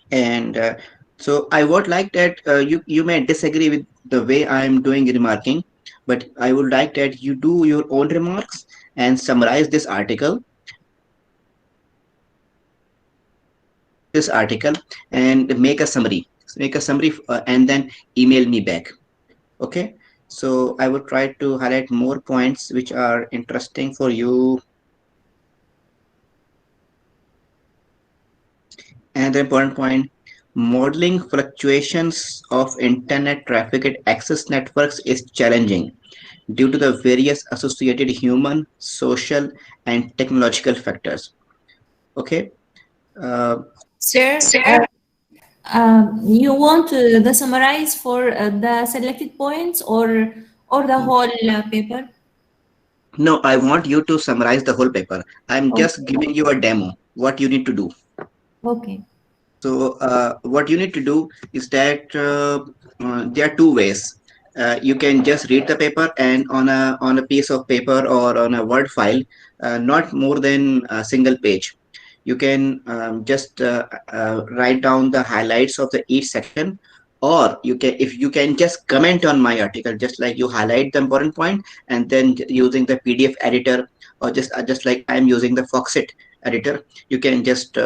Speaker 1: And so I would like that you may disagree with the way I am doing remarking, but I would like that you do your own remarks and summarize this article and make a summary and then email me back, okay. So I would try to highlight more points which are interesting for you. Another important point, modeling fluctuations of internet traffic at access networks is challenging due to the various associated human, social, and technological factors. Okay.
Speaker 4: Sir, you want the summarize for the selected points or the whole paper?
Speaker 1: No, I want you to summarize the whole paper. I'm just giving you a demo, what you need to do.
Speaker 4: Okay.
Speaker 1: So what you need to do is that there are two ways. You can just read the paper and on a piece of paper or on a Word file, not more than a single page. You can just write down the highlights of each section, or you can just comment on my article, just like you highlight the important point, and then using the PDF editor, or just like I'm using the Foxit editor, you can just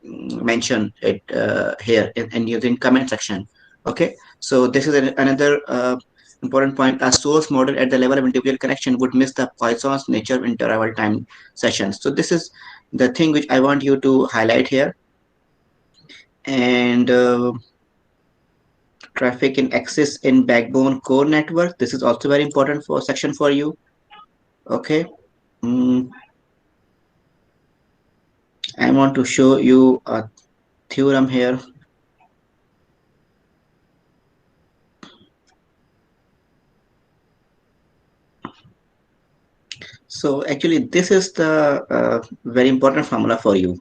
Speaker 1: mention it here and using comment section. Okay, so this is another important point. A source model at the level of individual connection would miss the Poisson's nature of interval time sessions. So this is the thing which I want you to highlight here. And traffic in access in backbone core network. This is also very important for section for you. Okay. I want to show you a theorem here. So actually, this is the very important formula for you.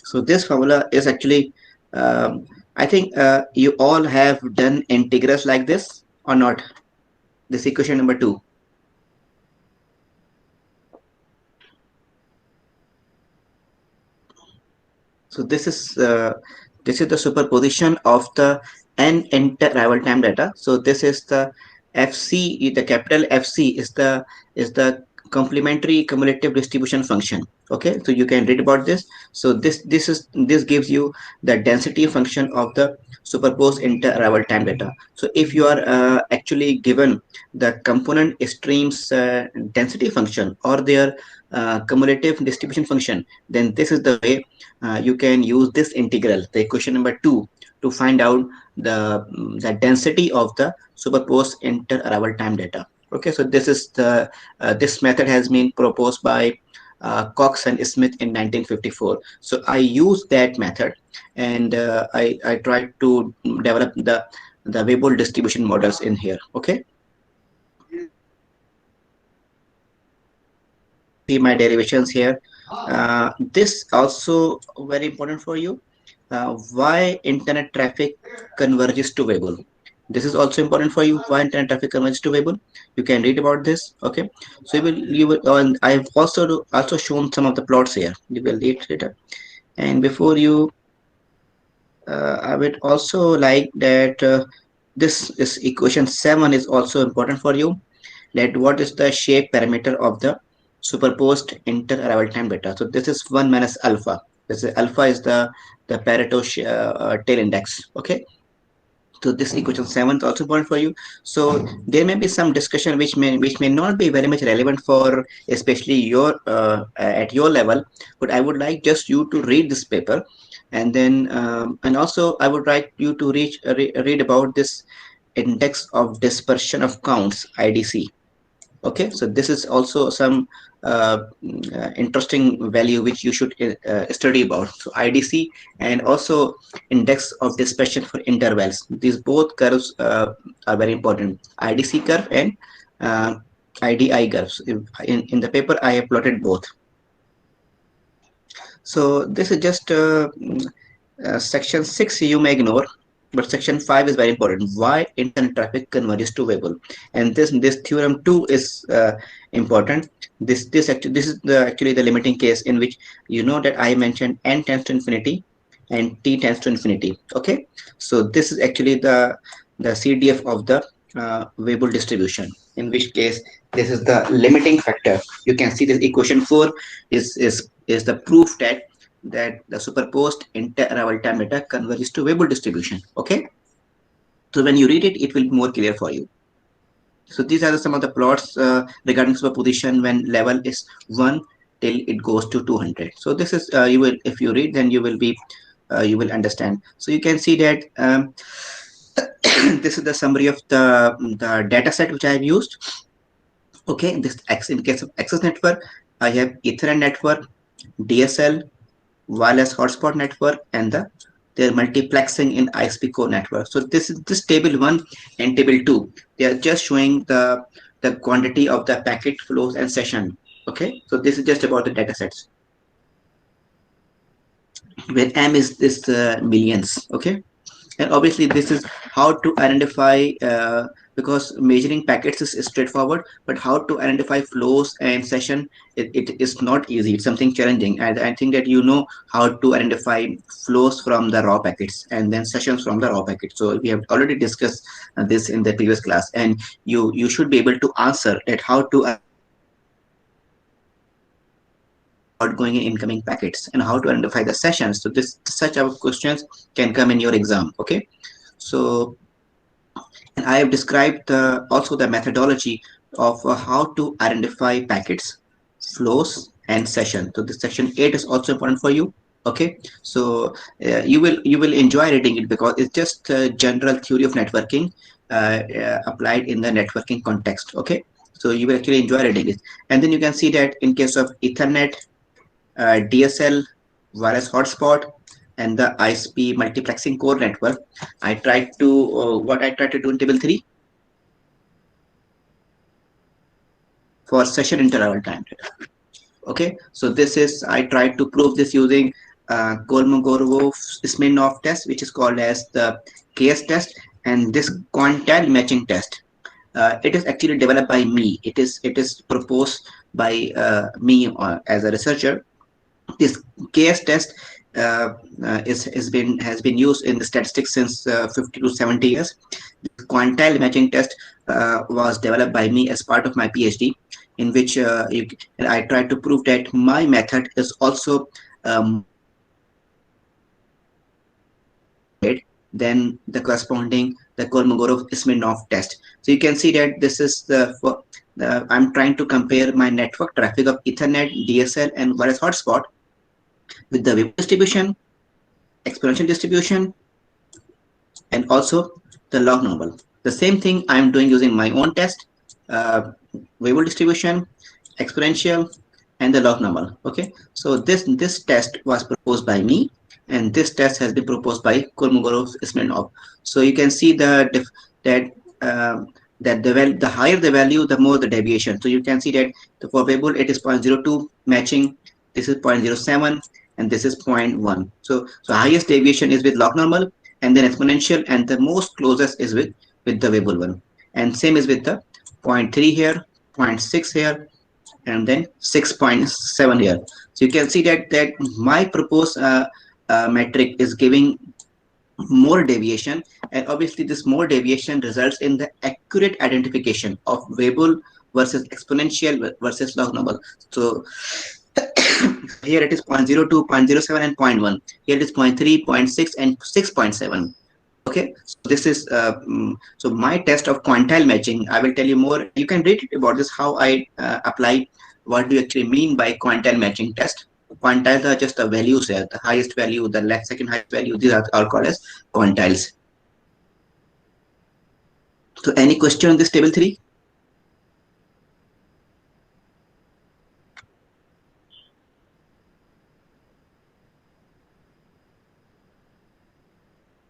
Speaker 1: So this formula is actually, I think you all have done integrals like this or not? This equation number 2. So this is the superposition of the n inter-arrival time data. So this is the FC, the capital FC is the complementary cumulative distribution function. Okay, so you can read about this. So this gives you the density function of the superposed inter-arrival time data. So if you are actually given the component streams density function or their cumulative distribution function, then this is the way you can use this integral, the equation number 2, to find out the density of the superposed inter-arrival time data. Okay, so this is the this method has been proposed by Cox and Smith in 1954. So I used that method, and I tried to develop the Weibull distribution models in here. Okay, see my derivations here. This also very important for you. Why internet traffic converges to Weibull? This is also important for you. Why internet traffic converges to Weibull? You can read about this. Okay, so you will. And I have also shown some of the plots here. You will read later. And before you, I would also like that this is equation 7 is also important for you. That what is the shape parameter of the superposed inter-arrival time data? So this is 1 minus alpha. This is alpha is the Pareto tail index. Okay, so this equation 7 is also important for you. So there may be some discussion which may not be very much relevant for especially your at your level, but I would like just you to read this paper, and then and also I would like you to read about this index of dispersion of counts, IDC. Okay, so this is also some interesting value which you should study about. So IDC and also index of dispersion for intervals. These both curves are very important. IDC curve and IDI curves. In the paper I have plotted both. So this is just section 6 you may ignore, but section 5 is very important. Why internet traffic converges to Weibull? And this theorem 2 is important. This is actually the limiting case in which you know that I mentioned n tends to infinity and t tends to infinity. Okay, so this is actually the CDF of the Weibull distribution, in which case this is the limiting factor. You can see this equation 4 is the proof that the superposed inter-arrival time data converges to Weibull distribution. Okay, so when you read it, it will be more clear for you. So these are some of the plots regarding superposition when level is 1 till it goes to 200. So this is you will, if you read, then you will understand. So you can see that this is the summary of the data set which I have used. Okay, this in case of access network, I have Ethernet network, DSL, wireless hotspot network, and their multiplexing in ISP core network. So this is this table 1 and table 2. They are just showing the quantity of the packet flows and session. Okay, so this is just about the data sets, where M is this millions. Okay, and obviously this is how to identify because measuring packets is straightforward, but how to identify flows and session, it is not easy. It's something challenging, and I think that you know how to identify flows from the raw packets and then sessions from the raw packets. So we have already discussed this in the previous class, and you should be able to answer that how to outgoing and incoming packets and how to identify the sessions. So this such of questions can come in your exam. Okay, so and I have described also the methodology of how to identify packets, flows, and session. So this section 8 is also important for you. Okay, so you will enjoy reading it because it's just general theory of networking applied in the networking context. Okay, so you will actually enjoy reading it, and then you can see that in case of Ethernet, DSL, wireless hotspot, and the ISP multiplexing core network, I tried to what I tried to do in table 3 for session interval time data. Okay, so this is I tried to prove this using Kolmogorov-Smirnov test, which is called as the KS test, and this quantile matching test. It is actually developed by me. It is proposed by me as a researcher. This KS test has been used in the statistics since 50 to 70 years. The quantile matching test was developed by me as part of my PhD, in which I tried to prove that my method is also then the corresponding the Kolmogorov-Smirnov test. So you can see that this is I'm trying to compare my network traffic of Ethernet, DSL, and wireless hotspot with the Weibull distribution, exponential distribution, and also the log normal. The same thing I'm doing using my own test, variable distribution, exponential, and the log normal. Okay, so this test was proposed by me, and this test has been proposed by Kolmogorov Smirnov. So you can see that the higher the value, the more the deviation. So you can see that for variable it is 0.02 matching, this is 0.07, and this is 0.1. So highest deviation is with log normal, and then exponential, and the most closest is with the variable one. And same is with the 0.3 here, 0.6 here, and then 6.7 here. So you can see that my proposed metric is giving more deviation, and obviously this more deviation results in the accurate identification of variable versus exponential versus log normal. So here it is 0.02, 0.07, and 0.1. Here it is 0.3, 0.6, and 6.7. Okay, so this is so my test of quantile matching. I will tell you more. You can read about this, how I apply, what do you actually mean by quantile matching test. Quantiles are just the values here, the highest value, the second highest value. These are all called as quantiles. So any question on this table 3?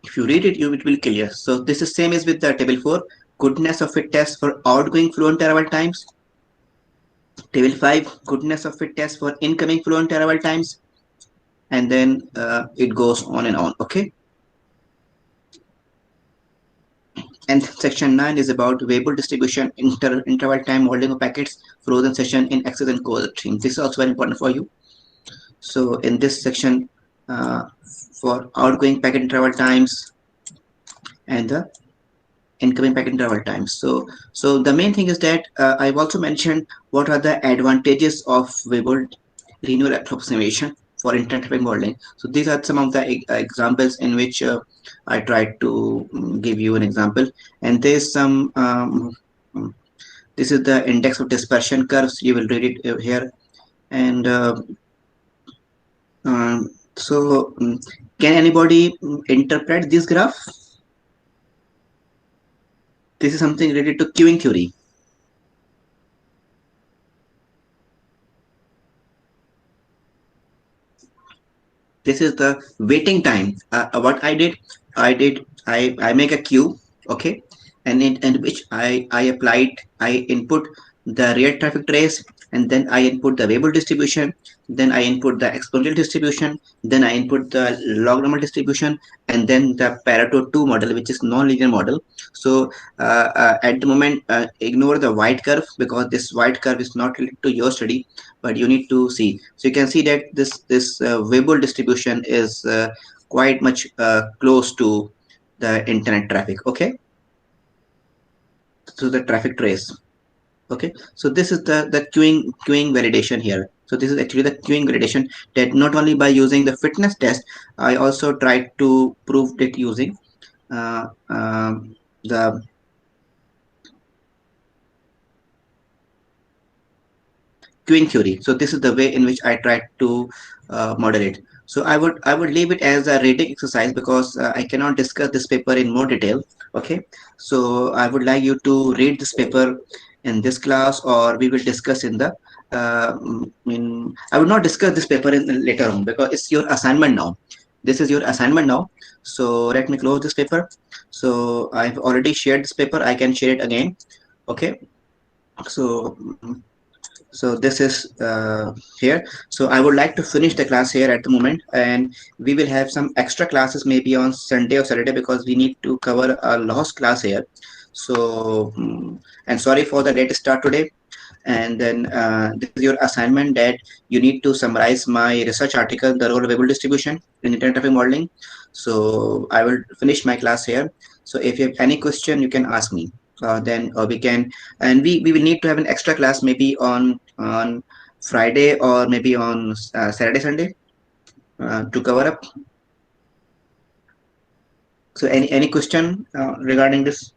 Speaker 1: If you read it, it will be clear. So this is same as with the table 4, goodness of fit test for outgoing flow interval times. Table 5, goodness of fit test for incoming flow interval times. And then it goes on and on. Okay. And section 9 is about variable distribution, interval time modeling of packets, frozen session in access and closure stream. This is also very important for you. So in this section, for outgoing packet interval times and the incoming packet interval times. So the main thing is that I've also mentioned what are the advantages of variable linear approximation for internet traffic modeling. So these are some of the examples in which I tried to give you an example. And there's some, this is the index of dispersion curves. You will read it here. And so can anybody interpret this graph? This is something related to queuing theory. This is the waiting time. What I did, I make a queue, okay, and in which I input the real traffic trace, and then I input the variable distribution, then I input the exponential distribution, then I input the log normal distribution, and then the Pareto 2 model, which is non-linear model. So at the moment, ignore the white curve, because this white curve is not related to your study, but you need to see. So you can see that this variable distribution is quite much close to the internet traffic. Okay, so the traffic trace. Okay, so this is the queuing validation here. So this is actually the queuing validation, that not only by using the fitness test, I also tried to prove it using the queuing theory. So this is the way in which I tried to model it. So I would leave it as a reading exercise, because I cannot discuss this paper in more detail. Okay, so I would like you to read this paper in this class, or we will discuss in the I would not discuss this paper in later on, because it's your assignment now. This is your assignment now. So let me close this paper. So I've already shared this paper. I can share it again. Okay, so this is here. So I would like to finish the class here at the moment, and we will have some extra classes maybe on Sunday or Saturday, because we need to cover a lost class here. So and sorry for the late start today. And then this is your assignment, that you need to summarize my research article, The Role of Variable Distribution in Internet Traffic Modeling. So I will finish my class here. So if you have any question, you can ask me. Then we can, and we will need to have an extra class maybe on Friday, or maybe on Saturday, Sunday to cover up. So any question regarding this?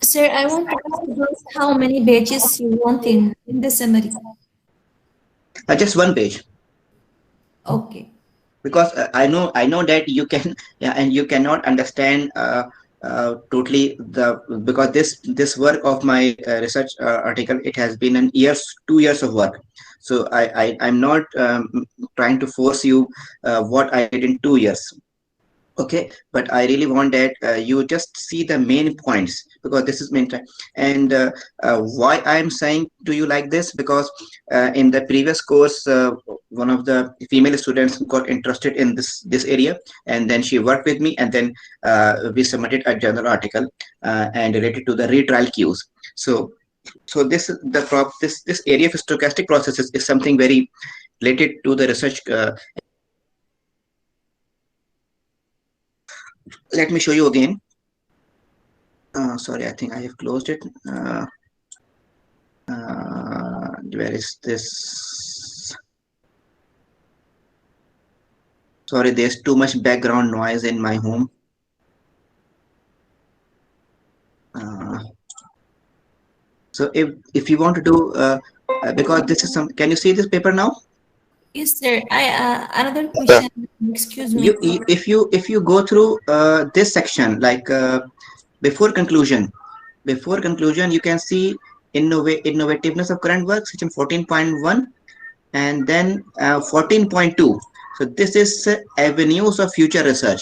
Speaker 4: Sir, I want to ask how many pages you want in the summary.
Speaker 1: Just one page.
Speaker 4: Okay.
Speaker 1: Because I know that you can, and you cannot understand totally the because this work of my research article, it has been an years 2 years of work. So I'm not trying to force you what I did in 2 years. Okay, but I really want that you just see the main points, because this is main time. And why I'm saying to you like this, because in the previous course, one of the female students got interested in this area, and then she worked with me, and then we submitted a journal article and related to the retrial queues. So this the this area of stochastic processes is something very related to the research. Let me show you again. Sorry, I think I have closed it. Where is this? Sorry, there's too much background noise in my home. So if you want to do, because this is some, can you see this paper now?
Speaker 4: Yes, sir. I another question. Excuse me.
Speaker 1: If you go through this section, like before conclusion, you can see innovativeness of current work, section 14.1, and then 14.2. So this is avenues of future research.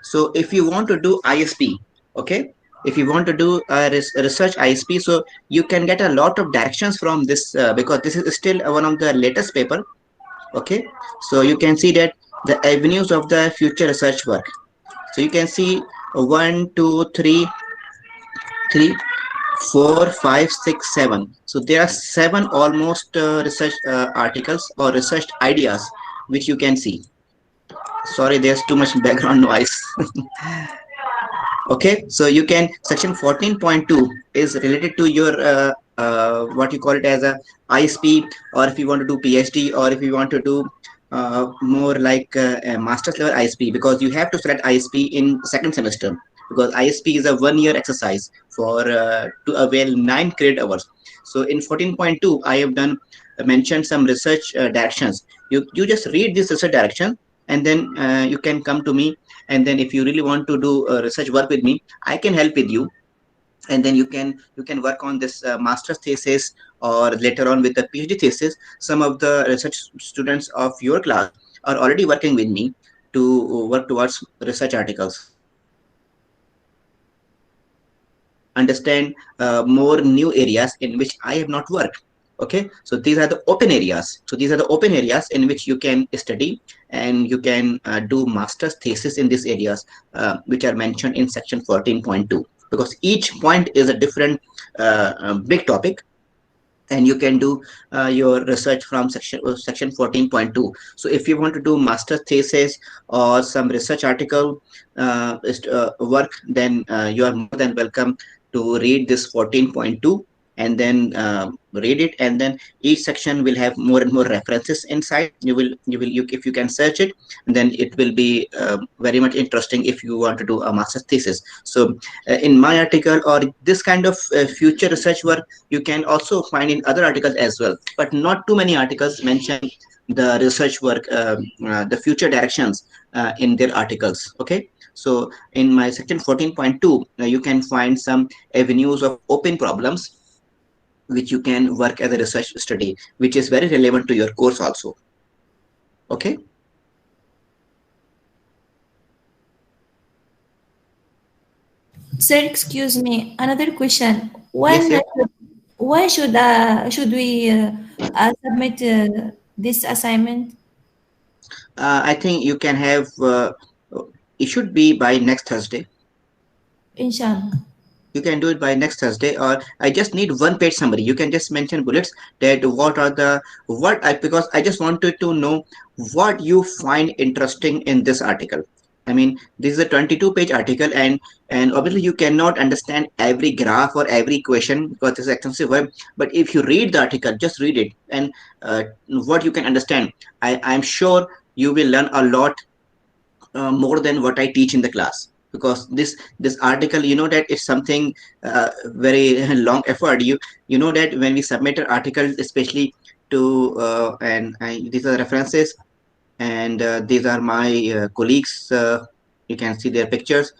Speaker 1: So if you want to do ISP, okay, if you want to do research ISP, so you can get a lot of directions from this because this is still one of the latest paper. Okay, so you can see that the avenues of the future research work. So you can see 1 2 3 3 4 5 6 7. So there are 7 almost research articles or research ideas which you can see. Sorry, there's too much background noise. Okay, so you can, section 14.2 is related to your what you call it as a ISP, or if you want to do PhD, or if you want to do more like a master's level ISP, because you have to select ISP in second semester, because ISP is a 1-year exercise for to avail 9 credit hours. So in 14.2, I have done mentioned some research directions. You just read this research direction, and then you can come to me, and then if you really want to do research work with me, I can help with you, and then you can work on this master's thesis, or later on with the PhD thesis. Some of the research students of your class are already working with me to work towards research articles, understand more new areas in which I have not worked. Okay, so these are the open areas. So these are the open areas in which you can study, and you can do master's thesis in these areas, which are mentioned in section 14.2, because each point is a different big topic, and you can do your research from section 14.2. So if you want to do master thesis or some research article work, then you are more than welcome to read this 14.2, and then read it, and then each section will have more and more references inside. You if you can search it, and then it will be very much interesting if you want to do a master's thesis. So in my article, or this kind of future research work, you can also find in other articles as well, but not too many articles mention the research work, the future directions in their articles. Okay, so in my section 14.2, you can find some avenues of open problems which you can work as a research study, which is very relevant to your course also. Okay.
Speaker 4: Sir, excuse me. Another question.
Speaker 1: Yes, yes.
Speaker 4: Why should we submit this assignment?
Speaker 1: I think you can have. It should be by next Thursday.
Speaker 4: Inshallah.
Speaker 1: You can do it by next Thursday, or I just need 1-page summary. You can just mention bullets that what are the because I just wanted to know what you find interesting in this article. I mean, this is a 22-page article, and obviously you cannot understand every graph or every question because this is extensive web. But if you read the article, just read it, and what you can understand, I'm sure you will learn a lot more than what I teach in the class. Because this article, you know that it's something very long effort. You know that when we submit an article, especially to these are references, and these are my colleagues. You can see their pictures.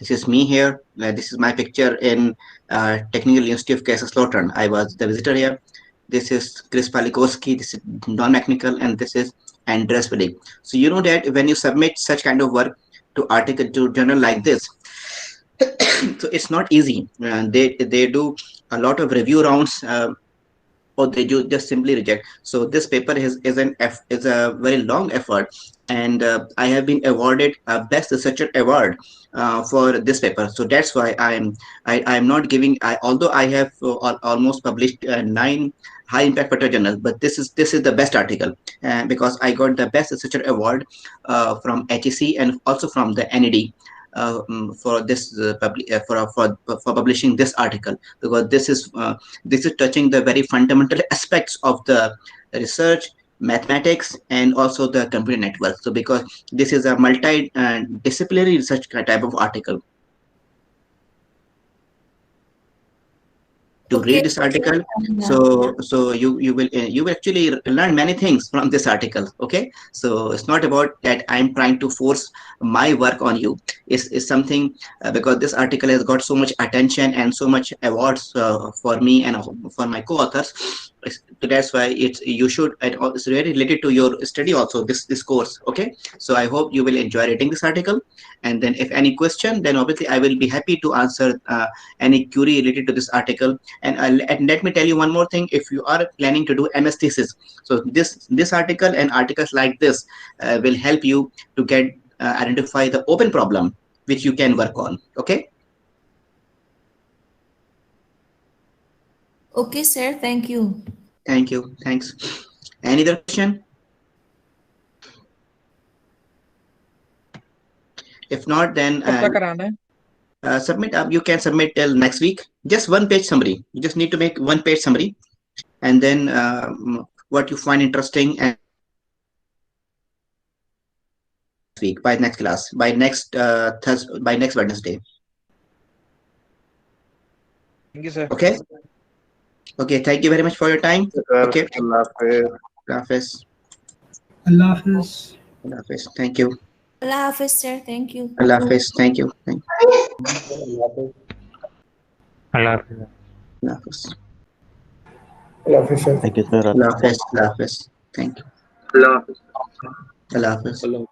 Speaker 1: This is me here. This is my picture in Technical University of Kaiserslautern. I was the visitor here. This is Chris Palikowski. This is non-technical, and this is Andres Willig. So you know that when you submit such kind of work to article to journal like this, so it's not easy. They do a lot of review rounds. Or they just simply reject. So this paper is a very long effort, and I have been awarded a best researcher award for this paper. So that's why I'm not giving. Although I have almost published 9 high impact factor journals, but this is the best article because I got the best researcher award from HEC and also from the NED. For this for publishing this article, because this is touching the very fundamental aspects of the research, mathematics, and also the computer network. So because this is a multi-disciplinary research type of article. To read this article, so you will actually learn many things from this article. Okay, so it's not about that I'm trying to force my work on you. It's something because this article has got so much attention and so much awards for me and for my co-authors. So that's why you should, it's very related to your study also, this course. Okay, so I hope you will enjoy reading this article, and then if any question, then obviously I will be happy to answer any query related to this article. And let me tell you one more thing: if you are planning to do MS thesis, so this article and articles like this will help you to get identify the open problem which you can work on. Okay.
Speaker 4: Okay, sir. Thank you.
Speaker 1: Thank you. Thanks. Any other question? If not, then submit up. You can submit till next week. Just 1-page summary. You just need to make 1-page summary, and then what you find interesting, and week by next class, by next by next Wednesday.
Speaker 5: Thank you, sir.
Speaker 1: Okay. Okay. Thank you very much for your time. Okay. Allah Hafiz.
Speaker 3: Allah Hafiz.
Speaker 1: Allah Hafiz. Thank you.
Speaker 4: Allah Hafiz, sir. Thank you.
Speaker 1: Allah Hafiz. Thank you. Thank you.
Speaker 2: Allah.
Speaker 1: Allah Hafiz.
Speaker 7: Allah Hafiz, sir.
Speaker 2: Thank you, sir.
Speaker 1: Allah Hafiz. Allah Hafiz. Thank you.
Speaker 7: Allah Hafiz.
Speaker 1: Allah Hafiz.
Speaker 7: Allah